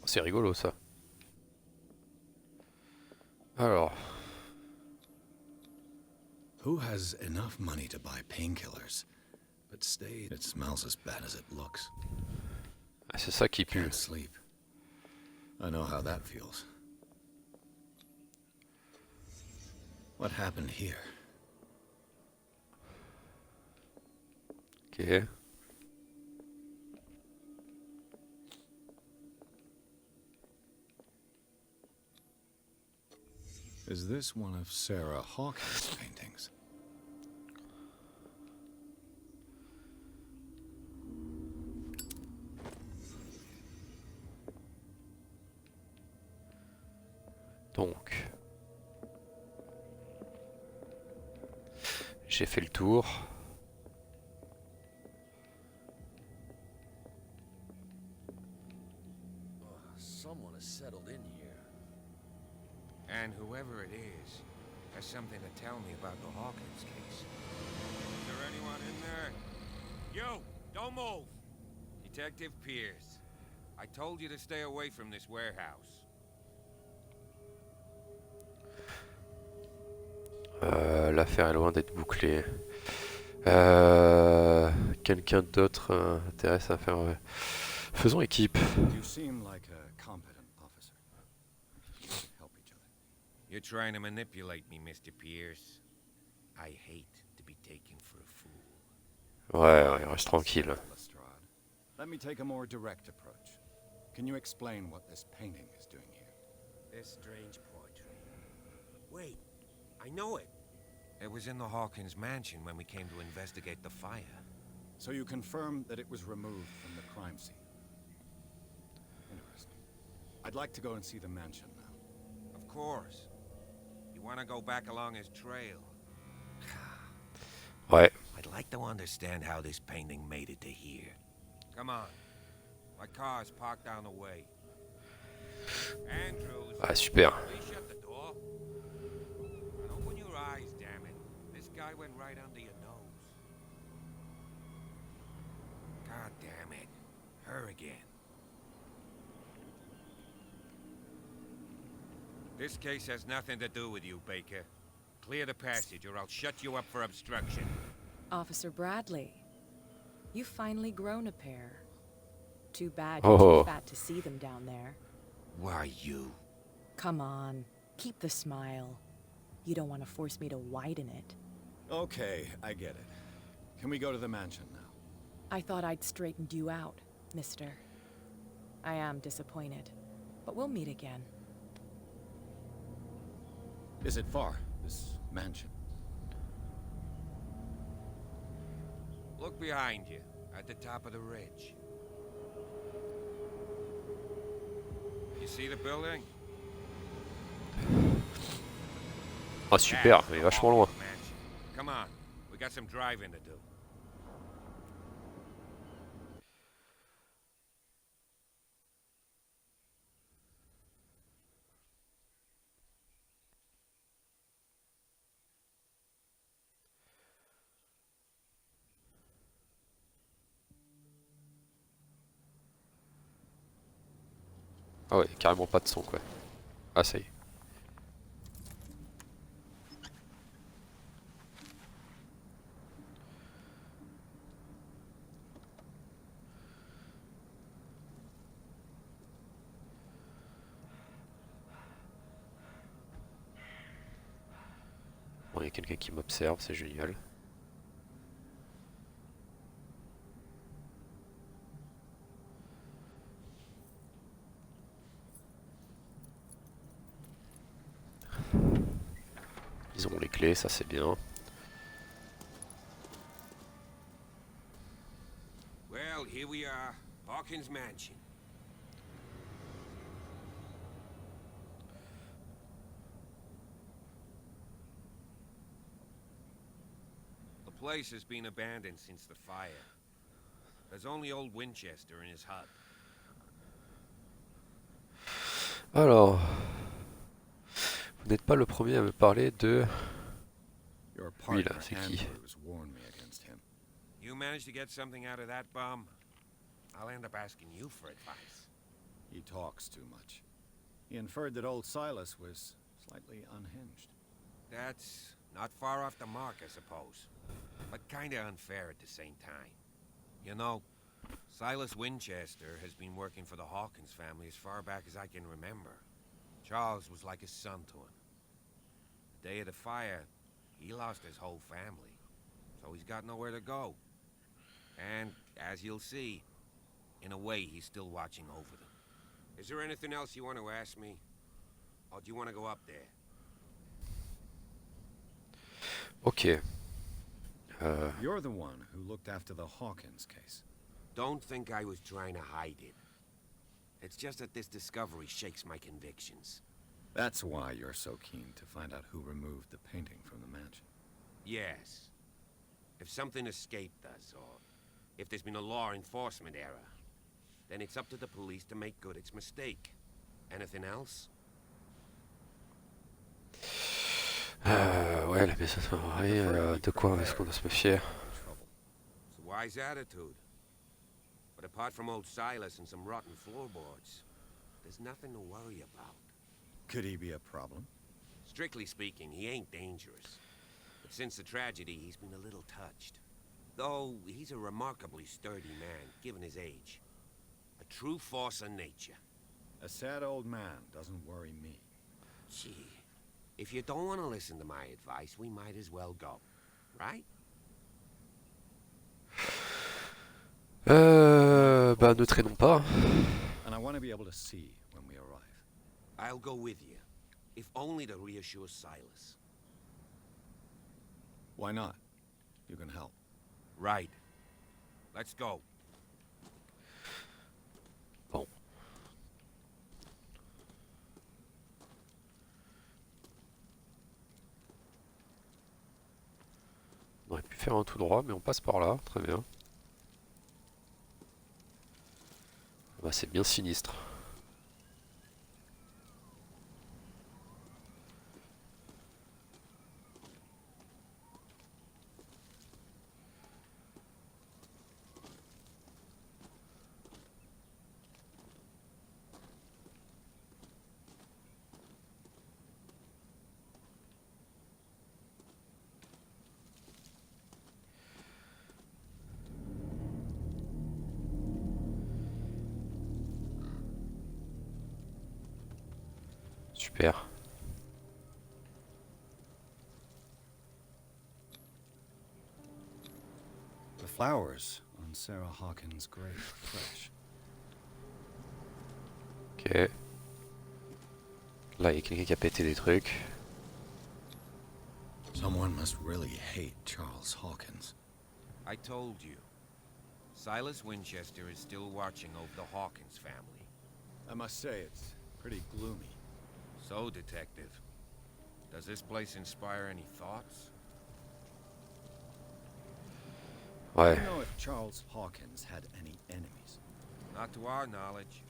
C'est rigolo ça. Alors. Who has enough money to buy painkillers, but stayed? It smells as bad as it looks. Ah, c'est ça qui pue. Can't sleep. I know how that feels. What happened here? Ok. Is this one of Sarah Hawkins' paintings? Donc. J'ai fait le tour. Someone has settled in here. And whoever it is has something to tell me about the Hawkins case. Is there anyone in there? You! Don't move! Detective Pierce. I told you to stay away from this warehouse. L'affaire est loin d'être bouclée. Quelqu'un d'autre intéresse à faire... Faisons équipe. You seem like a competent officer. Help each other. You're trying to manipulate me, Mr. Pierce. I hate to be taken for a fool. Ouais, reste tranquille. Lestrade. Let me take a more direct approach. Can you explain what this painting is doing here? This strange portrait. Wait, I know it. It was in the Hawkins mansion when we came to investigate the fire. So you confirm that it was removed from the crime scene? Interesting. I'd like to go and see the mansion now. Of course. You want to go back along his trail? Ouais. I'd like to understand how this painting made it to here. Come on. My car's parked down the way. Andrews. Ah, super. Please shut the door. And open your eyes, damn it. This guy went right under your nose. God damn it. Her again. This case has nothing to do with you, Baker. Clear the passage or I'll shut you up for obstruction. Officer Bradley, you've finally grown a pair. Too bad you're too fat to see them down there. Why you? Come on, keep the smile. You don't want to force me to widen it. Okay, I get it. Can we go to the mansion now? I thought I'd straightened you out, mister. I am disappointed, but we'll meet again. Is it far, this mansion? Look behind you, at the top of the ridge. You see the building? Ah super, il est vachement loin. Come on, we got some driving to do. Ah ouais, carrément pas de son quoi. Ah ça y est. Bon, il y a quelqu'un qui m'observe, c'est génial. Ils ont les clés, ça c'est bien. Well, here we are, Hawkins Mansion. The place has been abandoned since the fire. There's only old Winchester in his hut. Alors, vous n'êtes pas le premier à me parler de... Lui là, c'est qui? You managed to get something out of that bum? I'll end up asking you for advice. He talks too much. He inferred that old Silas was slightly unhinged. That's not far off the mark, I suppose. But kinda unfair at the same time. You know, Silas Winchester has been working for the Hawkins family as far back as I can remember. Charles was like a son to him. The day of the fire, he lost his whole family. So he's got nowhere to go. And, as you'll see, in a way he's still watching over them. Is there anything else you want to ask me? Or do you want to go up there? Ok. You're the one who looked after the Hawkins case. Don't think I was trying to hide it. It's just that this discovery shakes my convictions. That's why you're so keen to find out who removed the painting from the mansion. Yes. If something escaped us, or if there's been a law enforcement error, then it's up to the police to make good its mistake. Anything else? Ouais, la maison de quoi est-ce qu'on doit se méfier? It's a wise attitude. But apart from old Silas and some rotten floorboards, there's nothing to worry about. Could he be a problem? Strictly speaking, he ain't dangerous. But since the tragedy, he's been a little touched. Though he's a remarkably sturdy man, given his age. A true force of nature. A sad old man doesn't worry me. Gee, If you don't want to listen to my advice, we might as well go. Right? Bah ne traînons pas. And I want to be able to see when we arrive. I'll go with you, if only to reassure Silas. Why not? You can help. Right. Let's go. Bon. On aurait pu faire un tout droit, mais on passe par là, très bien. Bah, c'est bien sinistre. Super. The flowers on Sarah Hawkins' grave are fresh. Ok. Là, il y a quelqu'un qui a pété des trucs. Someone must really hate Charles Hawkins. I told you. Silas Winchester is still watching over the Hawkins family. I must say, it's pretty gloomy. So, Detective, does this place inspire any thoughts? Ouais. Do you know if Charles Hawkins had any enemies? Not to our knowledge.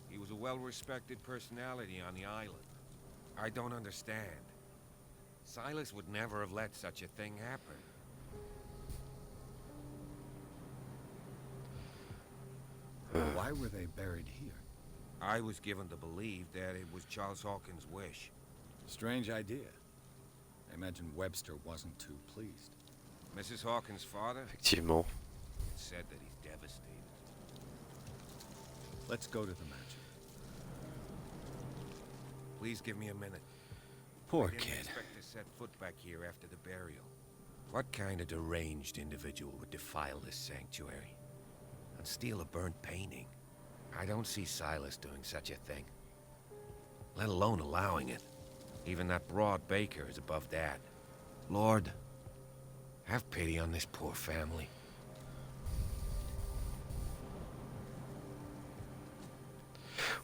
He was a well-respected personality on the island. I don't understand. Silas would never have let such a thing happen. Why were they buried here? I was given to believe that it was Charles Hawkins' wish. Strange idea. I imagine Webster wasn't too pleased. Mrs. Hawkins' father? Effectivement. It's said that he's devastated. Let's go to the mansion. Please give me a minute. Poor I didn't kid. expect to set foot back here after the burial. What kind of deranged individual would defile this sanctuary and steal a burnt painting? I don't see Silas doing such a thing, let alone allowing it. Even that broad baker is above that. Lord, have pity on this poor family.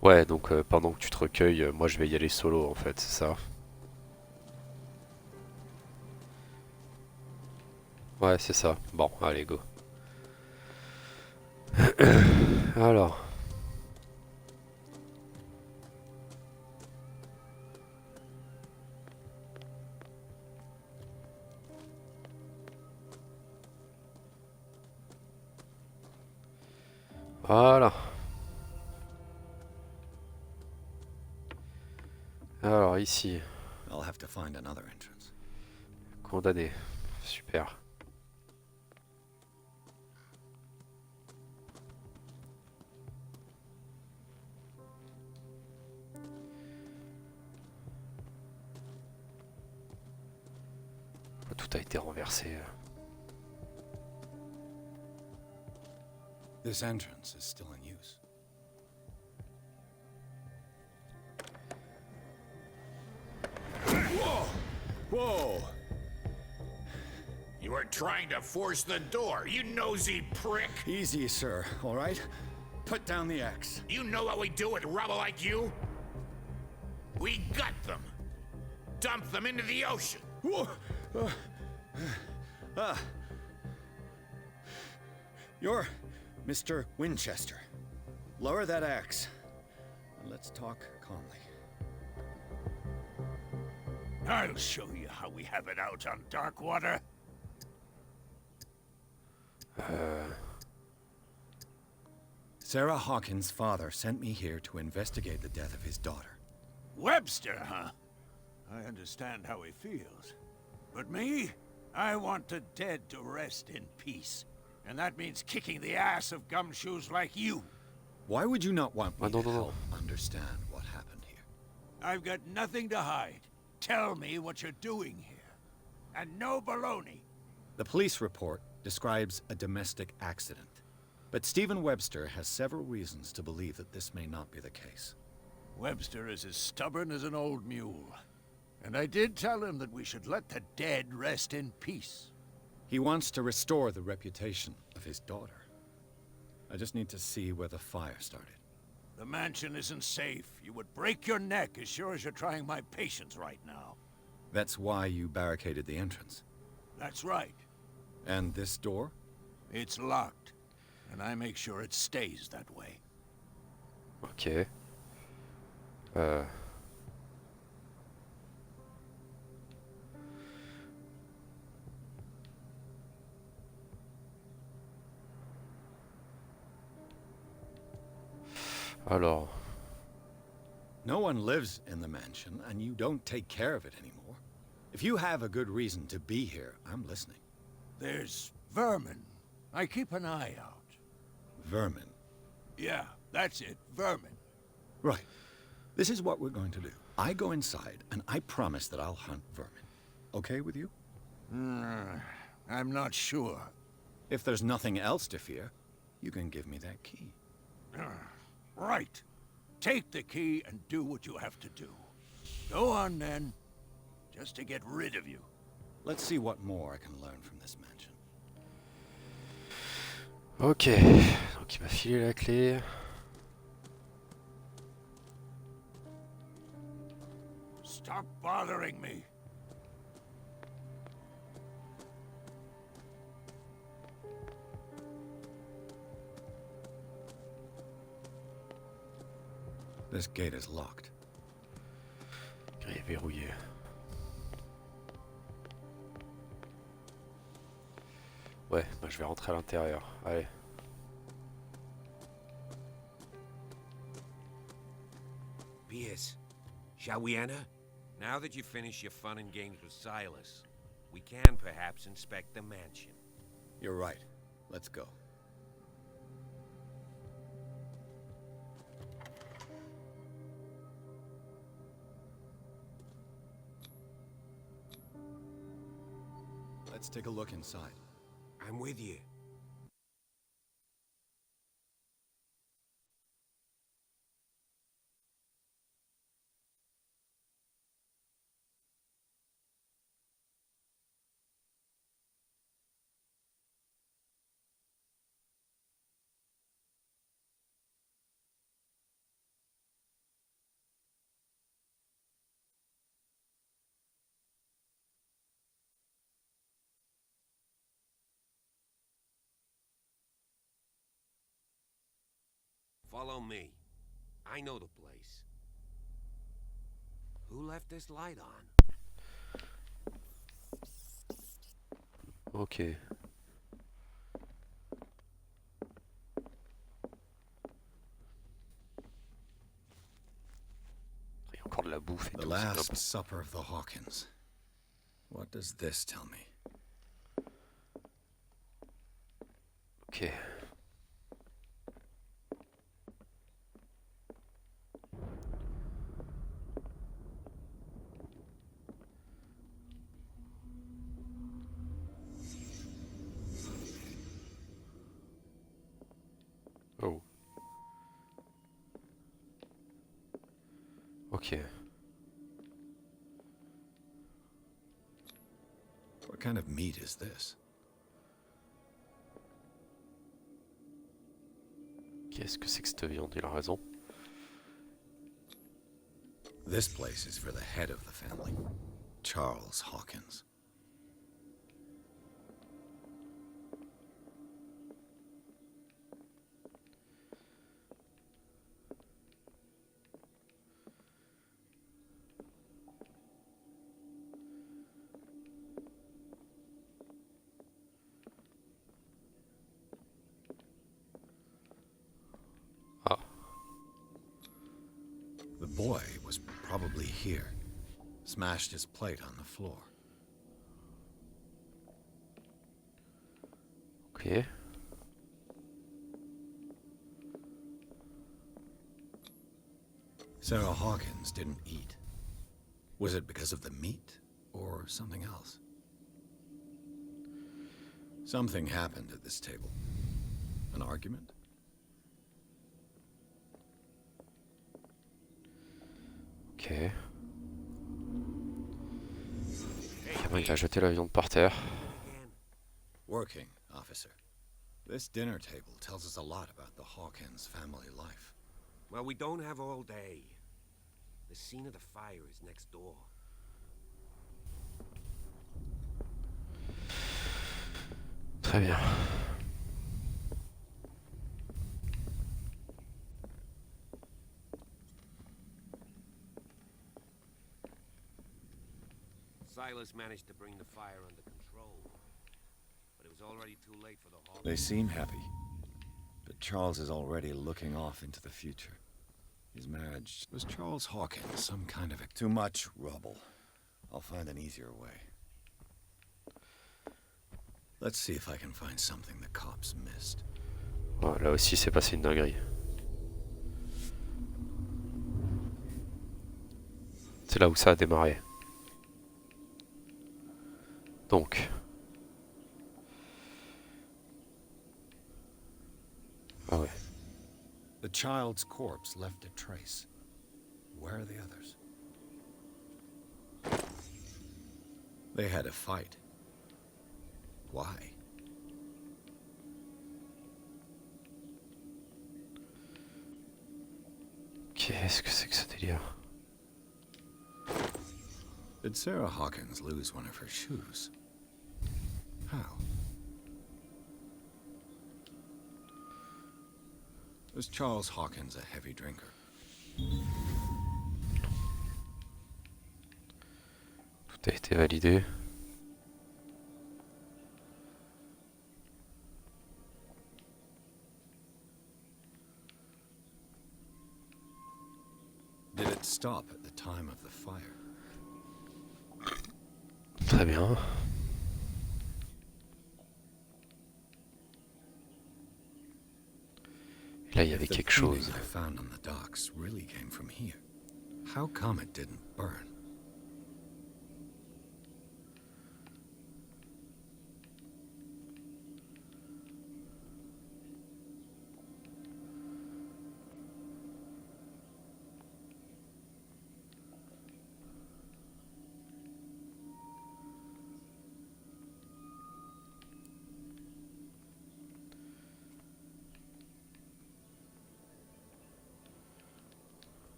Ouais, donc pendant que tu te recueilles, moi je vais y aller solo en fait, c'est ça. Ouais, c'est ça. Bon, allez, go. Alors. Voilà. Alors ici. I'll have to find another entrance. Condamné. Super. Tout a été renversé. This entrance is still in use. Whoa! Whoa! You were trying to force the door, you nosy prick! Easy, sir, all right? Put down the axe. You know what we do with rubble like you? We gut them. Dump them into the ocean. Whoa! You're Mr. Winchester. Lower that axe. And let's talk calmly. I'll show you how we have it out on Darkwater. Sarah Hawkins' father sent me here to investigate the death of his daughter. Webster, huh? I understand how he feels. But me? I want the dead to rest in peace. And that means kicking the ass of gumshoes like you. Why would you not want me to help understand what happened here? I've got nothing to hide. tell me what you're doing here. And no baloney. The police report describes a domestic accident, but Stephen Webster has several reasons to believe that this may not be the case. Webster is as stubborn as an old mule. And I did tell him that we should let the dead rest in peace. He wants to restore the reputation of his daughter. I just need to see where the fire started. The mansion isn't safe. You would break your neck as sure as you're trying my patience right now. That's why you barricaded the entrance. That's right. And this door? It's locked. And I make sure it stays that way. Ok. Alors. No one lives in the mansion, and you don't take care of it anymore. If you have a good reason to be here, I'm listening. There's vermin. I keep an eye out. Vermin? Yeah, that's it. Vermin. Right. This is what we're going to do. I go inside, and I promise that I'll hunt vermin. Okay with you? I'm not sure. If there's nothing else to fear, you can give me that key. Right. Take the key and do what you have to do. Go on, then. Just to get rid of you. Let's see what more I can learn from this mansion. Ok. Donc il m'a filé la clé. Stop bothering me. This gate is locked. Grille verrouillé. Ouais, bah je vais rentrer à l'intérieur. Allez. Pierce, shall we enter? Now that you finish your fun and games with Silas, we can perhaps inspect the mansion. You're right. Let's go. Let's take a look inside. I'm with you. Follow me. I know the place. Who left this light on? Ok. Il y a encore de la bouffe et The tout. Last Supper of the Hawkins. What does this tell me? Ok. Oh. Ok. What kind of meat is this? Qu'est-ce que c'est que cette viande? Il a raison. This place is for the head of the family, Charles Hawkins. The boy was probably here. Smashed his plate on the floor. Ok. Sarah Hawkins didn't eat. Was it because of the meat, or something else? Something happened at this table. An argument? Ok. Cameron, il a jeté la viande par terre. Working, officer. This dinner table tells us a lot about the Hawkins family life. Well, we don't have all day. The scene of the fire is next door. Très bien. Silas managed to bring the fire under control, but it was already too late for the Hawkins. They seem happy, but Charles is already looking off into the future. His marriage... Was Charles Hawkins some kind of... Too much rubble. I'll find an easier way. Let's see if I can find something the cops missed. Oh, là aussi, c'est passé une dinguerie. C'est là où ça a démarré. Donc. Ah ouais. The child's corpse left a trace. Where are the others? They had a fight. Why? Qu'est-ce que c'est que ce délire? Did Sarah Hawkins lose one of her shoes? How? Was Charles Hawkins a heavy drinker? Tout a été validé. Did it stop at the time of the fire? Très bien. Et là, il y avait quelque chose. I found on the docks really came from here. How come it didn't burn?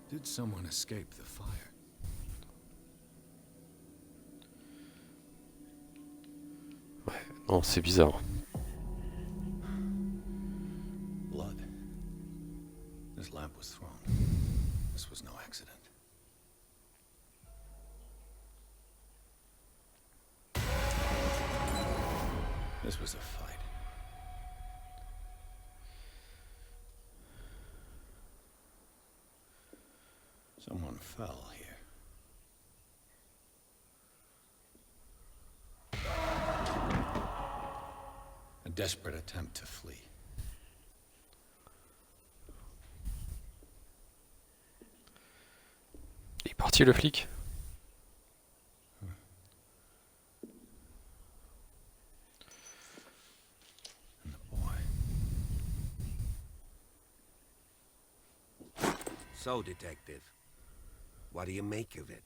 Did someone escape the fire? Ouais, non, c'est bizarre. Blood. This lamp was thrown. This was no accident. This was a fight. Someone fell here. A desperate attempt to flee. Il est parti le flic? And the boy. So, detective, what do you make of it?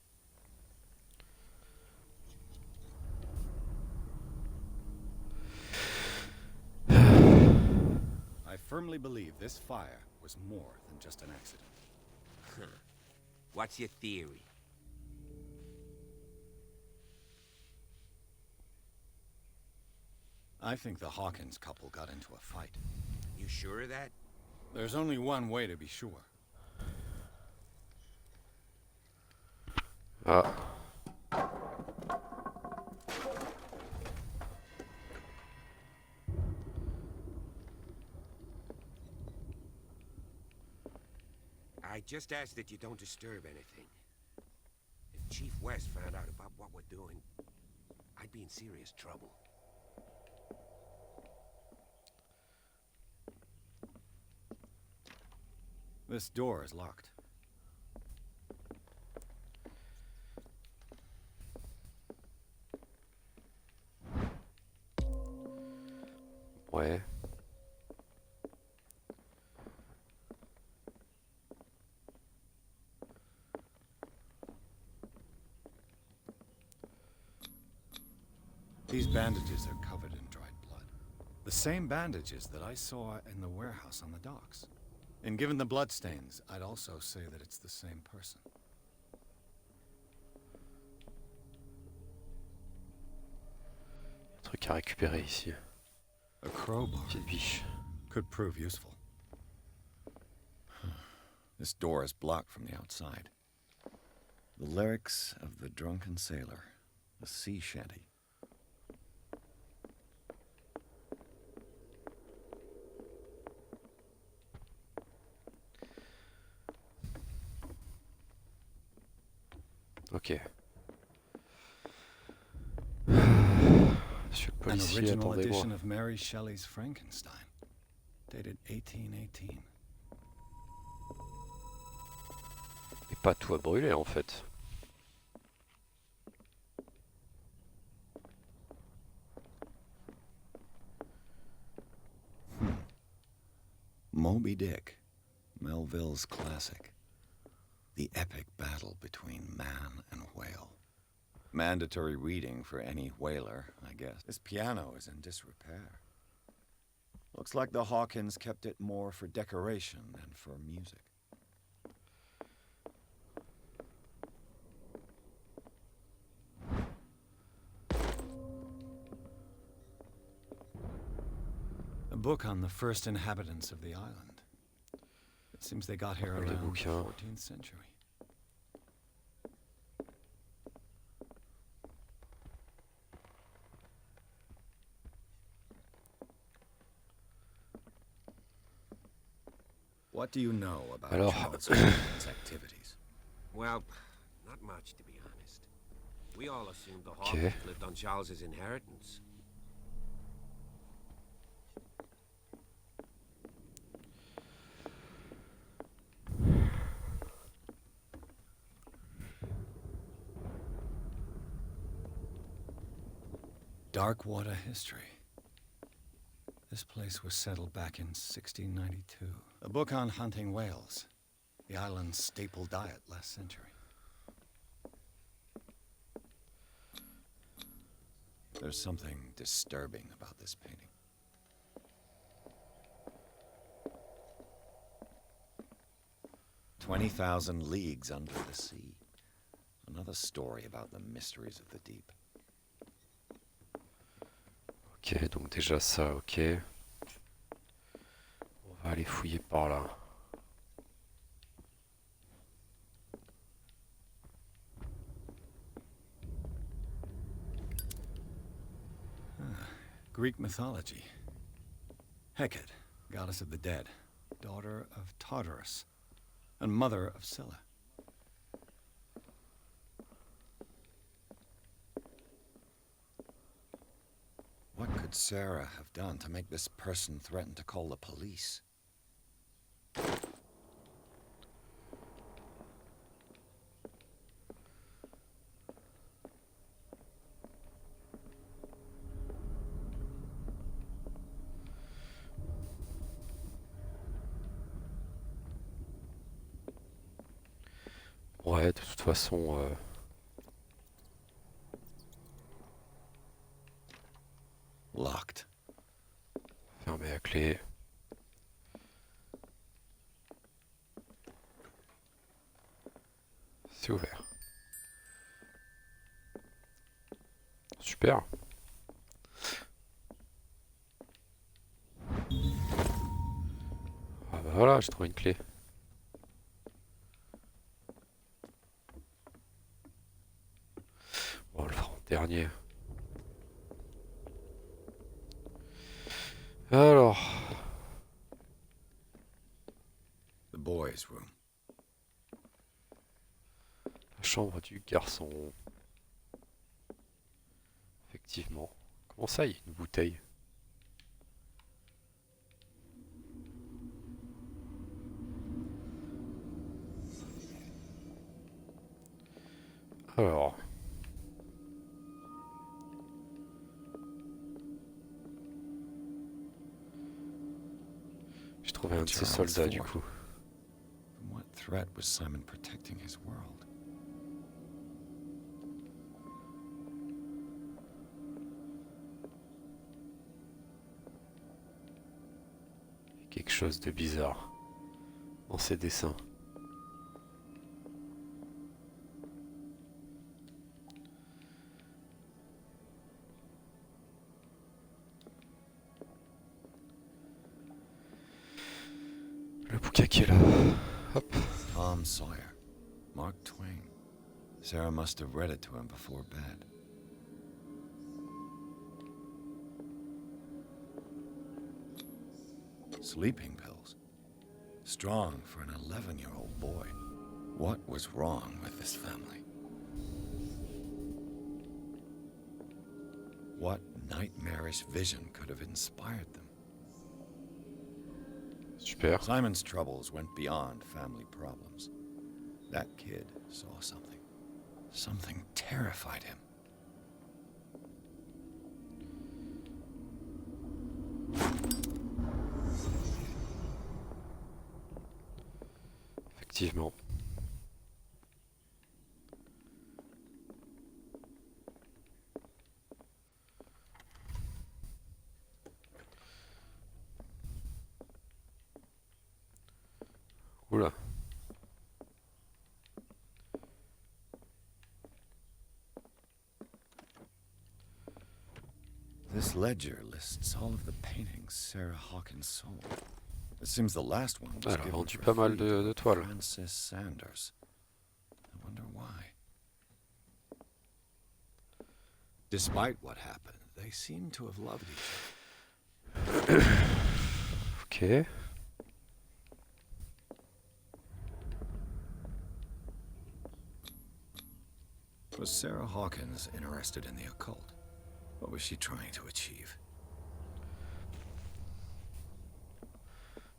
I firmly believe this fire was more than just an accident. What's your theory? I think the Hawkins couple got into a fight. You sure of that? There's only one way to be sure. Ah. I just ask that you don't disturb anything. If Chief West found out about what we're doing, I'd be in serious trouble. This door is locked. Ouais. These bandages are covered in dried blood. The same bandages that I saw in the warehouse on the docks. And given the bloodstains, I'd also say that it's the same person. Un truc à récupérer ici. A crowbar. Petite biche. Could prove useful. This door is blocked from the outside. The lyrics of the drunken sailor. A sea shanty. Ok. Monsieur le An policier, original attendez-moi. edition of Mary Shelley's Frankenstein, dated 1818. Et pas tout à brûler en fait. Moby Dick, Melville's classic. The epic battle between man and whale. Mandatory reading for any whaler, I guess. This piano is in disrepair. Looks like the Hawkins kept it more for decoration than for music. A book on the first inhabitants of the island. It seems they got here around the 14th century. What do you know about Charles Hawkins' activities? Well, not much, to be honest. We all assumed the Hawkins lived on Charles's inheritance. Darkwater history. This place was settled back in 1692. A book on hunting whales, the island's staple diet last century. There's something disturbing about this painting. "20,000 leagues under the sea." Another story about the mysteries of the deep. Ok, donc déjà ça, ok. On va aller fouiller par là. Greek mythology. Hecate, goddess of the dead, daughter of Tartarus, and mother of Scylla. What could Sarah have done to make this person threaten to call the police? Ouais, de toute façon... Locked. Fermé à clé. C'est ouvert. Super. Ah bah voilà, j'ai trouvé une clé. Bon, on le fera en dernier. Alors. The boys' room. La chambre du garçon. Effectivement. Comment ça, il y a une bouteille? Alors. J'ai trouvé un de ces soldats du coup. From what threat was Simon protecting his world? Quelque chose de bizarre dans ces dessins. Le bouquin qui est là. Hop. Tom Sawyer. Mark Twain. Sarah must have read it to him before bed. Sleeping pills. Strong for an 11-year-old boy. What was wrong with this family? What nightmarish vision could have inspired them? Super. Simon's troubles went beyond family problems. That kid saw something. Something terrified him. Effectivement. Oula. This ledger lists all of the paintings Sarah Hawkins sold. It seems the last one was Elle a given vendu for pas mal free de to toiles. Francis Sanders. I wonder why. Despite what happened, they seem to have loved each other. Ok. Was Sarah Hawkins interested in the occult? What was she trying to achieve?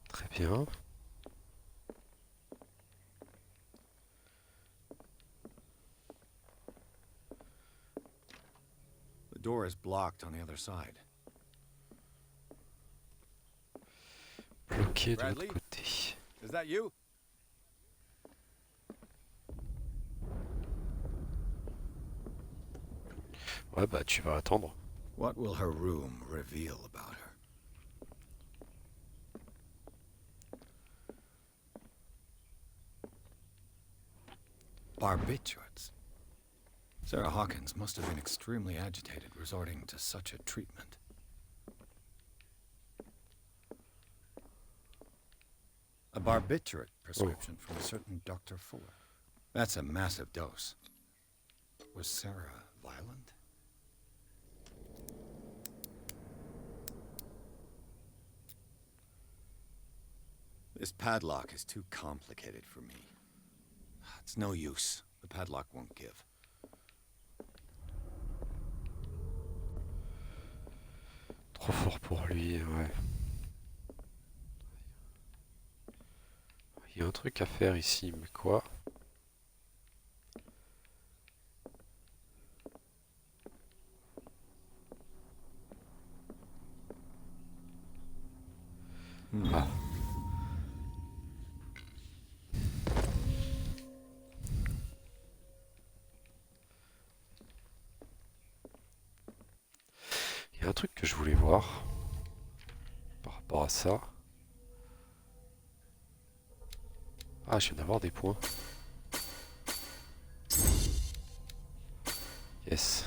Très bien. The door is blocked on the other side. Bloqué de Bradley? l'autre côté. Is that you? Ouais, bah tu vas attendre. What will her room reveal about her? Barbiturates. Sarah Hawkins must have been extremely agitated resorting to such a treatment. A barbiturate prescription from a certain Dr. Fuller. That's a massive dose. Was Sarah violent? This padlock is too complicated for me. It's no use. The padlock won't give. Trop fort pour lui, ouais. Il y a un truc à faire ici, mais quoi? Ah. Il y a un truc que je voulais voir par rapport à ça. Ah, je viens d'avoir des points. Yes.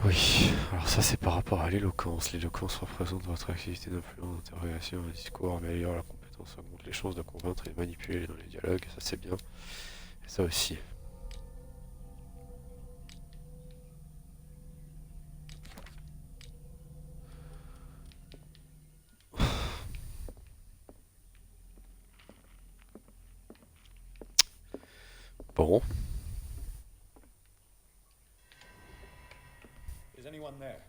Oui, alors ça c'est par rapport à l'éloquence. L'éloquence représente votre activité d'influence, d'interrogation, un discours, améliore la compétence, augmente les chances de convaincre et de manipuler dans les dialogues, ça c'est bien. Et ça aussi. Bon. Is anyone there?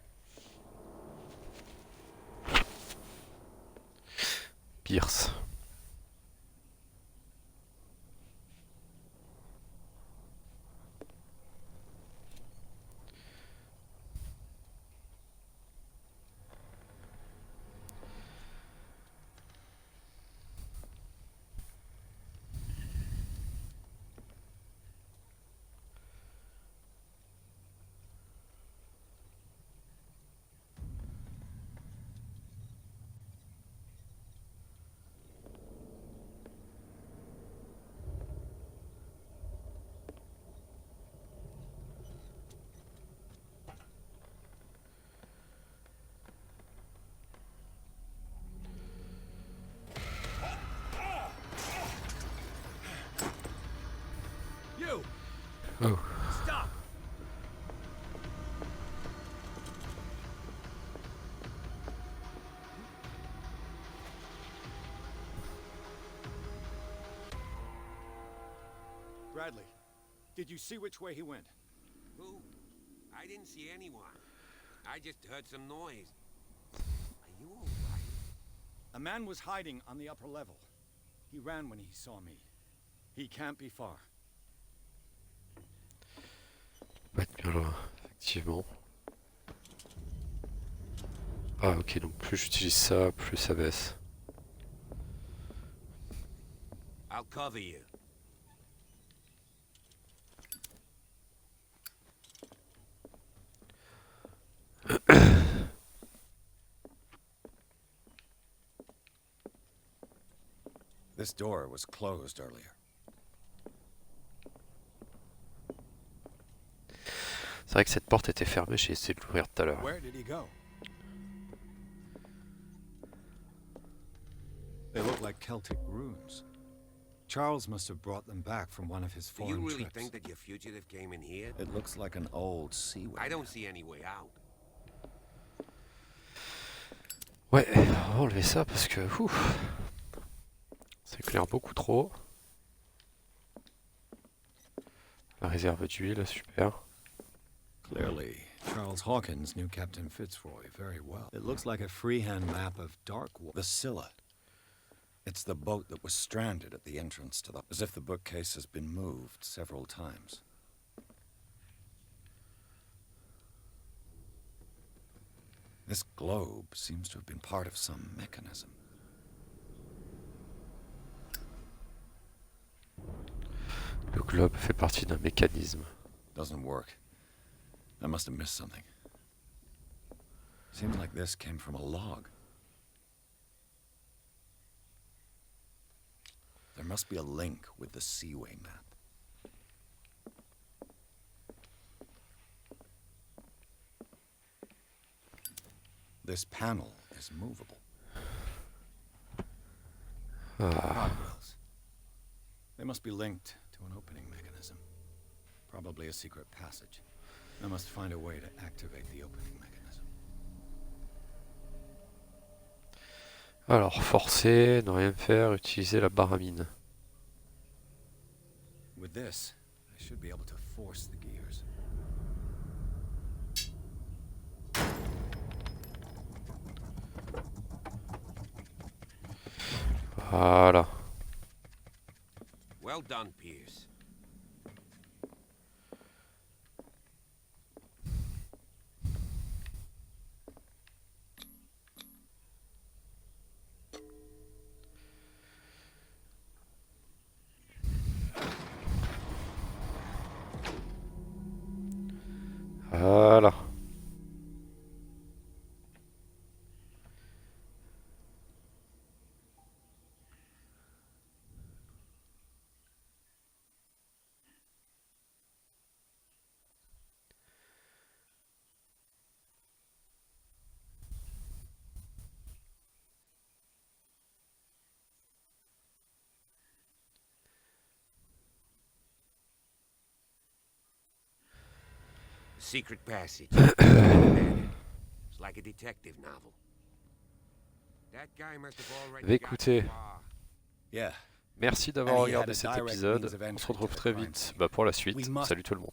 Pierce. Oh. Stop! Bradley, did you see which way he went? Who? I didn't see anyone. I just heard some noise. Are you all right? A man was hiding on the upper level. He ran when he saw me. He can't be far. Pas être bien loin, effectivement. Ah ok, donc plus j'utilise ça, plus ça baisse. I'll cover you. This door was closed earlier. C'est vrai que cette porte était fermée, j'ai essayé de l'ouvrir tout à l'heure. Where did he go? They look like Celtic runes. Charles must have brought them back from one of his Do you foreign really trips. think that your fugitive came in here? It looks like an old seaway. I don't see any way out. Ouais, on va enlever ça parce que ouf, ça éclaire beaucoup trop. La réserve d'huile, super. Clearly, Charles Hawkins knew Captain Fitzroy very well. It looks like a freehand map of Darkwater. The Scylla. It's the boat that was stranded at the entrance to the... As if the bookcase has been moved several times. This globe seems to have been part of some mechanism. Le globe fait partie d'un mécanisme. Doesn't work. I must have missed something. Seems like this came from a log. There must be a link with the Seaway map. This panel is movable. Guardrails. They must be linked to an opening mechanism. Probably a secret passage. I must find a way to activate the opening mechanism. Alors, forcer, ne rien faire, utiliser la barre à mine. With this, I should be able to force the gears. Voilà. Well done, Pierce. Voilà. Secret passage. It's like a detective novel. That guy must have already Écoutez, Yeah. merci d'avoir regardé cet épisode. On se retrouve très vite pour la suite. Salut tout le monde.